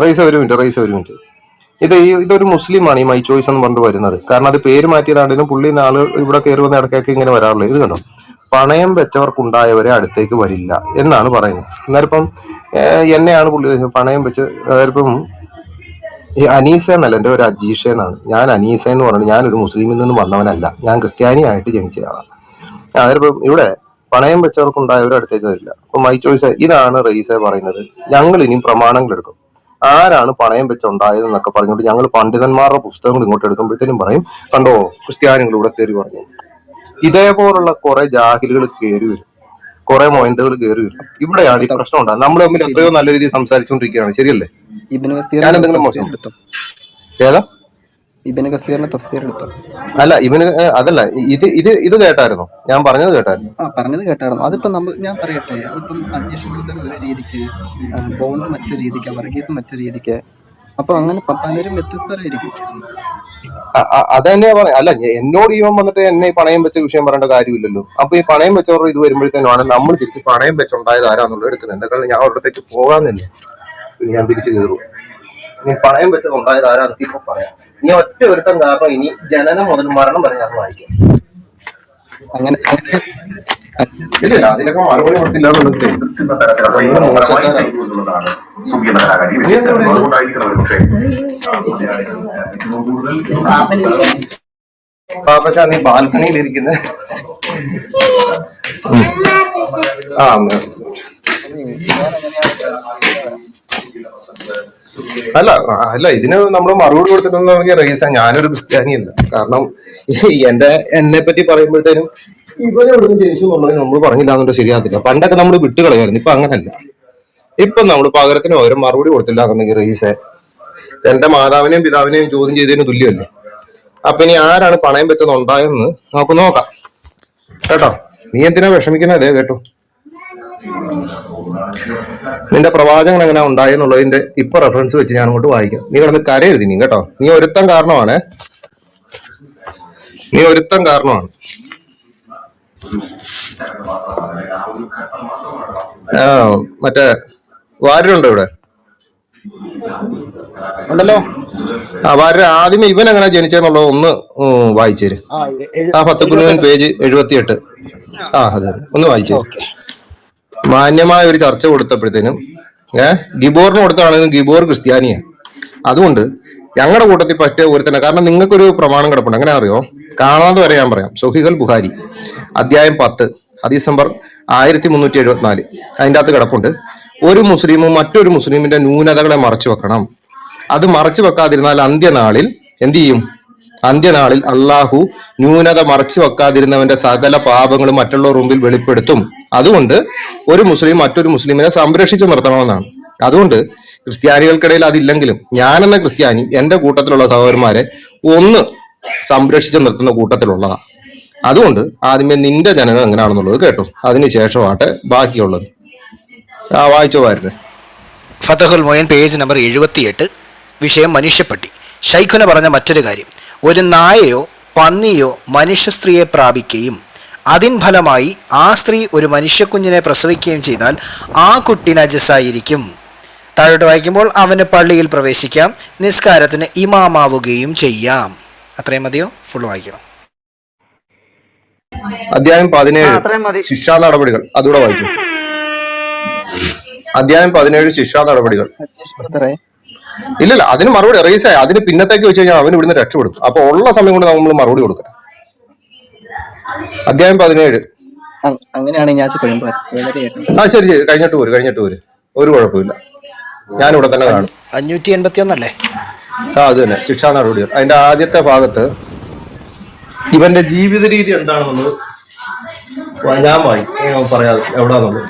റൈസ ഒരു മിനിറ്റ്. ഇതൊരു മുസ്ലിമാണ് ഈ മൈ ചോയ്സ് എന്ന് പറഞ്ഞിട്ട് വരുന്നത്. കാരണം അത് പേര് മാറ്റിയതാണെങ്കിലും പുള്ളി നാള് ഇവിടെ കയറി വന്ന ഇടയ്ക്കൊക്കെ ഇങ്ങനെ വരാറുള്ളത്. ഇത് കണ്ടോ, പണയം വെച്ചവർക്കുണ്ടായവരെ അടുത്തേക്ക് വരില്ല എന്നാണ് പറയുന്നത്. എന്നാലിപ്പം എന്നെയാണ് പുള്ളി പണയം വെച്ച്, അതായതിപ്പം ഈ അനീസ എന്നല്ല, എൻ്റെ ഒരു അജീഷ എന്നാണ്. ഞാൻ അനീസ എന്ന് പറഞ്ഞു, ഞാനൊരു മുസ്ലിമിൽ നിന്നും വന്നവനല്ല, ഞാൻ ക്രിസ്ത്യാനിയായിട്ട് ജനിച്ചയാളാണ്. അതായതിപ്പം ഇവിടെ പണയം വെച്ചവർക്കുണ്ടായവരെ അടുത്തേക്ക് വരില്ല. അപ്പൊ മൈ ചോയ്സ് ഇതാണ് റൈസ പറയുന്നത്. ഞങ്ങൾ ഇനിയും പ്രമാണങ്ങൾ എടുക്കും. ആരാണ് പണയം വെച്ചുണ്ടായതെന്നൊക്കെ പറഞ്ഞുകൊണ്ട് ഞങ്ങൾ പണ്ഡിതന്മാരുടെ പുസ്തകങ്ങൾ ഇങ്ങോട്ട് എടുക്കുമ്പോഴത്തേനും പറയും കണ്ടോ ക്രിസ്ത്യാനികൾ ഇവിടെ കയറി പറഞ്ഞു. ഇതേപോലുള്ള കുറെ ജാഹിലുകൾ കയറി വരും, കുറെ മൊയന്തകൾ കയറി വരും. ഇവിടെയാണ് ഈ പ്രശ്നം ഉണ്ടാകുന്നത്. നമ്മൾ തമ്മിൽ എത്രയോ നല്ല രീതിയിൽ സംസാരിച്ചുകൊണ്ടിരിക്കുകയാണ്, ശരിയല്ലേ? ഞാൻ എന്തെങ്കിലും മോശം ഏതാ? അല്ല ഇവന് അതല്ല, ഇത് കേട്ടായിരുന്നോ? ഞാൻ പറഞ്ഞത് കേട്ടായിരുന്നു. പറഞ്ഞത് കേട്ടായിരുന്നു. അതിപ്പോ ഞാൻ പറയട്ടെ, അതിപ്പം അന്വേഷണത്തിന് ഒരു രീതിക്ക്, ബോണ്ട് മറ്റൊരു രീതിക്ക്, വർഗീസ് മറ്റൊരു രീതിക്ക്. അപ്പൊ അങ്ങനെ പലരും വ്യത്യസ്തരായിരിക്കും. അത് തന്നെയാ പറയാം. അല്ല എന്നോട് ഇവൻ വന്നിട്ട് എന്നെ ഈ പണയം വെച്ച വിഷയം പറയേണ്ട കാര്യമില്ലല്ലോ. അപ്പൊ ഈ പണയം വെച്ചവരുടെ ഇത് വരുമ്പോഴത്തേനാണ് നമ്മൾ തിരിച്ച് പണയം വെച്ചുണ്ടായത് ആരാന്നുള്ളത് എടുക്കുന്നത്. എന്തൊക്കെ ഞാൻ ഒരിടത്തേക്ക് പോകാൻ തന്നെ ഞാൻ തിരിച്ചു കയറും. ഇനി പണയം വെച്ചത് ഉണ്ടായത് ആരാന്ന് ഇപ്പൊ പറയാം. ഇനി ഒറ്റ ഒരുത്തം കാരണം ഇനി ജനനം മുതൽ മരണം വരെ ഞാൻ വായിക്കാം. അങ്ങനെ ഇല്ല അതിനൊക്കെ മറുപടി കൊടുത്തില്ല പക്ഷെ നീ ബാൽക്കണിയിൽ ഇരിക്കുന്ന അല്ല ഇതിന് നമ്മൾ മറുപടി കൊടുത്തിട്ടുണ്ടെങ്കിൽ റീസൺ ഞാനൊരു ക്രിസ്ത്യാനിയല്ല. കാരണം എന്നെ പറ്റി പറയുമ്പോഴത്തേനും ഇവരെ ഇവിടുന്ന് ജനിച്ചു എന്നുള്ളത് നമ്മൾ പറഞ്ഞില്ല എന്നുള്ളത് ശരിയാകത്തില്ല. പണ്ടൊക്കെ നമ്മൾ വിട്ടുകളയായിരുന്നു, ഇപ്പൊ അങ്ങനല്ല. ഇപ്പൊ നമ്മൾ പകരത്തിന് പകരം മറുപടി കൊടുത്തില്ല എന്നുണ്ടെങ്കിൽ റീസെ എന്റെ മാതാവിനെയും പിതാവിനെയും ചോദ്യം ചെയ്തതിന് തുല്യമല്ലേ. അപ്പൊ ഇനി ആരാണ് പണയം വെച്ചത് ഉണ്ടായെന്ന് നമുക്ക് നോക്കാം കേട്ടോ. നീ എന്തിനാ വിഷമിക്കുന്നതേ കേട്ടോ. നിന്റെ പ്രവാചകൻ എങ്ങനെ ഉണ്ടായെന്നുള്ളതിന്റെ ഇപ്പൊ റെഫറൻസ് വെച്ച് ഞാൻ അങ്ങോട്ട് വായിക്കാം. നീ കിടന്ന് കരയെഴുതി നീ കേട്ടോ. നീ ഒരുത്തൻ കാരണമാണ്. മറ്റേ വാര്യരുണ്ടോ ഇവിടെ? ഉണ്ടല്ലോ. വാര്യർ ആദ്യമേ ഇവൻ എങ്ങനെ ജനിച്ചെന്നുള്ളത് ഒന്ന് വായിച്ചേര്. ആ 10 പേജ് 78. അതെ ഒന്ന് വായിച്ചേ. ഓക്കെ. മാന്യമായ ഒരു ചർച്ച കൊടുത്തപ്പോഴത്തേനും ഗിബോറിന് കൊടുത്താണെങ്കിലും ഗിബോർ ക്രിസ്ത്യാനിയാണ്. അതുകൊണ്ട് ഞങ്ങളുടെ കൂട്ടത്തിൽ പറ്റിയ ഒരുത്തന്നെ, കാരണം നിങ്ങൾക്കൊരു പ്രമാണം കിടപ്പുണ്ട്, അങ്ങനെ അറിയോ? കാണാതെ വരെ ഞാൻ പറയാം. സൊഹീഹുൽ ബുഖാരി അധ്യായം 10 ഹദീസ് നമ്പർ 1374 അതിൻ്റെ അകത്ത് കിടപ്പുണ്ട്. ഒരു മുസ്ലിമും മറ്റൊരു മുസ്ലിമിന്റെ ന്യൂനതകളെ മറച്ചു വെക്കണം. അത് മറച്ചു വെക്കാതിരുന്നാൽ അന്ത്യനാളിൽ എന്ത് ചെയ്യും? അന്ത്യനാളിൽ അള്ളാഹു ന്യൂനത മറച്ചു വെക്കാതിരുന്നവന്റെ സകല പാപങ്ങളും മറ്റുള്ളവർ മുമ്പിൽ വെളിപ്പെടുത്തും. അതുകൊണ്ട് ഒരു മുസ്ലിം മറ്റൊരു മുസ്ലിമിനെ സംരക്ഷിച്ചു നിർത്തണമെന്നാണ്. അതുകൊണ്ട് ക്രിസ്ത്യാനികൾക്കിടയിൽ അതില്ലെങ്കിലും ഞാനെന്ന ക്രിസ്ത്യാനി എന്റെ കൂട്ടത്തിലുള്ള സഹോദരന്മാരെ ഒന്ന് സംരക്ഷിച്ചു നിർത്തുന്ന കൂട്ടത്തിലുള്ളതാണ്. അതുകൊണ്ട് ആദ്യമേ നിന്റെ ജനനം എങ്ങനെയാണെന്നുള്ളത് കേട്ടോ, അതിനുശേഷമാട്ടെ ബാക്കിയുള്ളത്. വായിച്ചോ വാരുടെ. ഫതഹുൽ മൊയിൻ പേജ് നമ്പർ 78. വിഷയം മനുഷ്യപ്പട്ടി. ശൈഖുന പറഞ്ഞ മറ്റൊരു കാര്യം, ഒരു നായയോ പന്നിയോ മനുഷ്യ സ്ത്രീയെ പ്രാപിക്കുകയും അതിൻ ഫലമായി ആ സ്ത്രീ ഒരു മനുഷ്യക്കുഞ്ഞിനെ പ്രസവിക്കുകയും ചെയ്താൽ ആ കുട്ടി നജസായിരിക്കും. താഴോട്ട് വായിക്കുമ്പോൾ അവന് പള്ളിയിൽ പ്രവേശിക്കാം, നിസ്കാരത്തിന് ഇമാമാവുകയും ചെയ്യാം. അത്രയും മതിയോ? ഫുൾ വായിക്കണം. അധ്യായം 17 ശിക്ഷാ നടപടികൾ, അതുകൂടെ വായിച്ചു. അധ്യായം 17 ശിക്ഷാ നടപടികൾ. ഇല്ലല്ല, അതിന് മറുപടി റീസായി അതിന് പിന്നത്തേക്ക് വെച്ച് കഴിഞ്ഞാൽ അവൻ ഇവിടുന്ന് രക്ഷപ്പെടും. അപ്പൊ ഉള്ള സമയം കൊണ്ട് നമ്മൾ മറുപടി കൊടുക്കണം. അധ്യായം 17. അങ്ങനെയാണെങ്കിൽ ഞാൻ ശരി ശരി, കഴിഞ്ഞിട്ട് പോര്, ഒരു കുഴപ്പമില്ല, ഞാനിവിടെ തന്നെ കാണും. 581 അല്ലേ? അത് തന്നെ, ശിക്ഷാ നടപടികൾ. അതിന്റെ ആദ്യത്തെ ഭാഗത്ത് ഇവന്റെ ജീവിത രീതി എന്താണെന്നുള്ളത് ഞാൻ പറയാതെ എവിടാന്നുള്ളത്.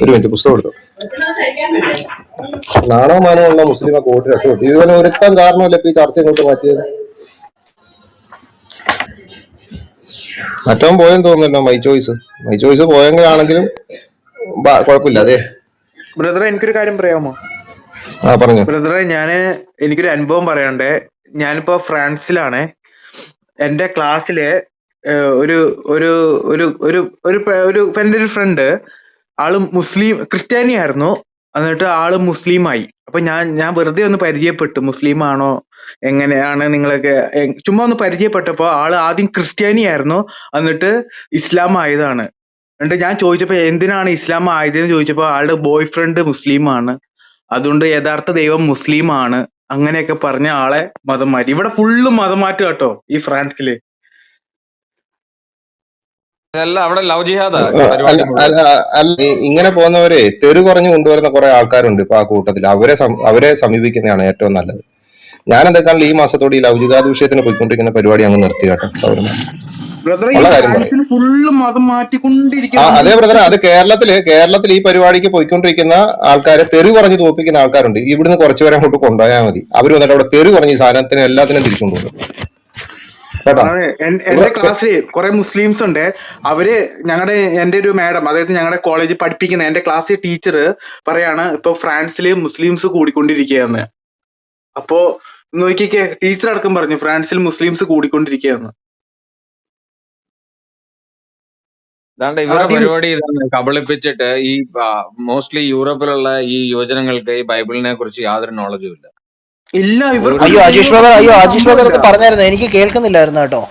ഒരു മിനിറ്റ്, പുസ്തകം എടുത്തു. നാണവമാനമുള്ള മുസ്ലിമെ കോട്ട് രക്ഷപ്പെട്ടു. ഇവന് ഒരുത്തം കാരണമല്ല ഇപ്പൊ ഈ ചർച്ച ഇങ്ങോട്ട് മാറ്റിയത്. മറ്റവൻ പോയെന്ന് തോന്നുന്നല്ലോ, മൈ ചോയ്സ് പോയെങ്കിലാണെങ്കിലും കുഴപ്പമില്ല. അതെ ബ്രദറെ, എനിക്കൊരു കാര്യം പറയാമോ? പറഞ്ഞു ബ്രദറെ. എനിക്കൊരു അനുഭവം പറയണ്ടേ. ഞാനിപ്പോ ഫ്രാൻസിലാണ്. എന്റെ ക്ലാസ്സില് ഒരു ഒരു ഒരു ഒരു ഒരു എന്റെ ഒരു ഫ്രണ്ട്, ആള് ക്രിസ്ത്യാനി ആയിരുന്നു. എന്നിട്ട് ആള് മുസ്ലിമായി. അപ്പൊ ഞാൻ വെറുതെ ഒന്ന് പരിചയപ്പെട്ടു, മുസ്ലിം ആണോ എങ്ങനെയാണ് നിങ്ങളൊക്കെ, ചുമ്മാ ഒന്ന് പരിചയപ്പെട്ടപ്പോ ആള് ആദ്യം ക്രിസ്ത്യാനി ആയിരുന്നു, എന്നിട്ട് ഇസ്ലാം ആയതാണ്. എന്നിട്ട് ഞാൻ ചോദിച്ചപ്പോ എന്തിനാണ് ഇസ്ലാം ആയതെന്ന് ചോദിച്ചപ്പോ ആളുടെ ബോയ് ഫ്രണ്ട് മുസ്ലിമാണ്, അതുകൊണ്ട് യഥാർത്ഥ ദൈവം മുസ്ലിം ആണ്, അങ്ങനെയൊക്കെ പറഞ്ഞ ആളെ മതം മാറ്റി. ഇവിടെ ഫുള്ള് മതം മാറ്റുക കേട്ടോ ഈ ഫ്രാൻസില്. അവിടെ ലവ് ജിഹാദാ ഇങ്ങനെ പോകുന്നവരെ തെറി പറഞ്ഞു കൊണ്ടുവരുന്ന കുറെ ആൾക്കാരുണ്ട് ഇപ്പൊ ആ കൂട്ടത്തിൽ. അവരെ സമീപിക്കുന്നതാണ് ഏറ്റവും നല്ലത്. ഞാൻ എന്തൊക്കെയാണ് ഈ മാസത്തോടെ ഈ ലവ് ജിഹാദ് വിഷയത്തിന് പോയിക്കൊണ്ടിരിക്കുന്ന പരിപാടി അങ്ങ് നിർത്തി കേട്ടോ. ഉള്ള കാര്യം അതെ ബ്രദറെ, അത് കേരളത്തിൽ ഈ പരിപാടിക്ക് പോയിക്കൊണ്ടിരിക്കുന്ന ആൾക്കാരെ തെറി പറഞ്ഞ് തോപ്പിക്കുന്ന ആൾക്കാരുണ്ട്. ഇവിടുന്ന് കുറച്ചുപേരെ അങ്ങോട്ട് കൊണ്ടുപോയാൽ മതി. അവർ വന്നിട്ട് അവിടെ തെറി പറഞ്ഞ് ഈ സാധനത്തിന് എല്ലാത്തിനും തിരിച്ചുകൊണ്ടുപോകും. എന്റെ ക്ലാസ്സിൽ കുറെ മുസ്ലിംസ് ഉണ്ട്. എന്റെ ഒരു മാഡം, അതായത് ഞങ്ങളുടെ കോളേജിൽ പഠിപ്പിക്കുന്ന എന്റെ ക്ലാസ്സിൽ ടീച്ചർ പറയാണ് ഇപ്പൊ ഫ്രാൻസില് മുസ്ലിംസ് കൂടിക്കൊണ്ടിരിക്കുകയെന്ന്. അപ്പോ നോക്കിക്കേ, ടീച്ചർ അടക്കം പറഞ്ഞു ഫ്രാൻസിൽ മുസ്ലിംസ് കൂടിക്കൊണ്ടിരിക്കുകയെന്ന്. അതാണ്ട് ഇവരുടെ പരിപാടി കബളിപ്പിച്ചിട്ട് ഈ മോസ്റ്റ്ലി യൂറോപ്പിലുള്ള ഈ യുവജനങ്ങൾക്ക് ഈ ബൈബിളിനെ കുറിച്ച് യാതൊരു നോളജും ഇല്ല. അയ്യോ അജീഷ് ബ്രദർ പറഞ്ഞായിരുന്നു, എനിക്ക് കേൾക്കുന്നില്ലായിരുന്നു കേട്ടോ.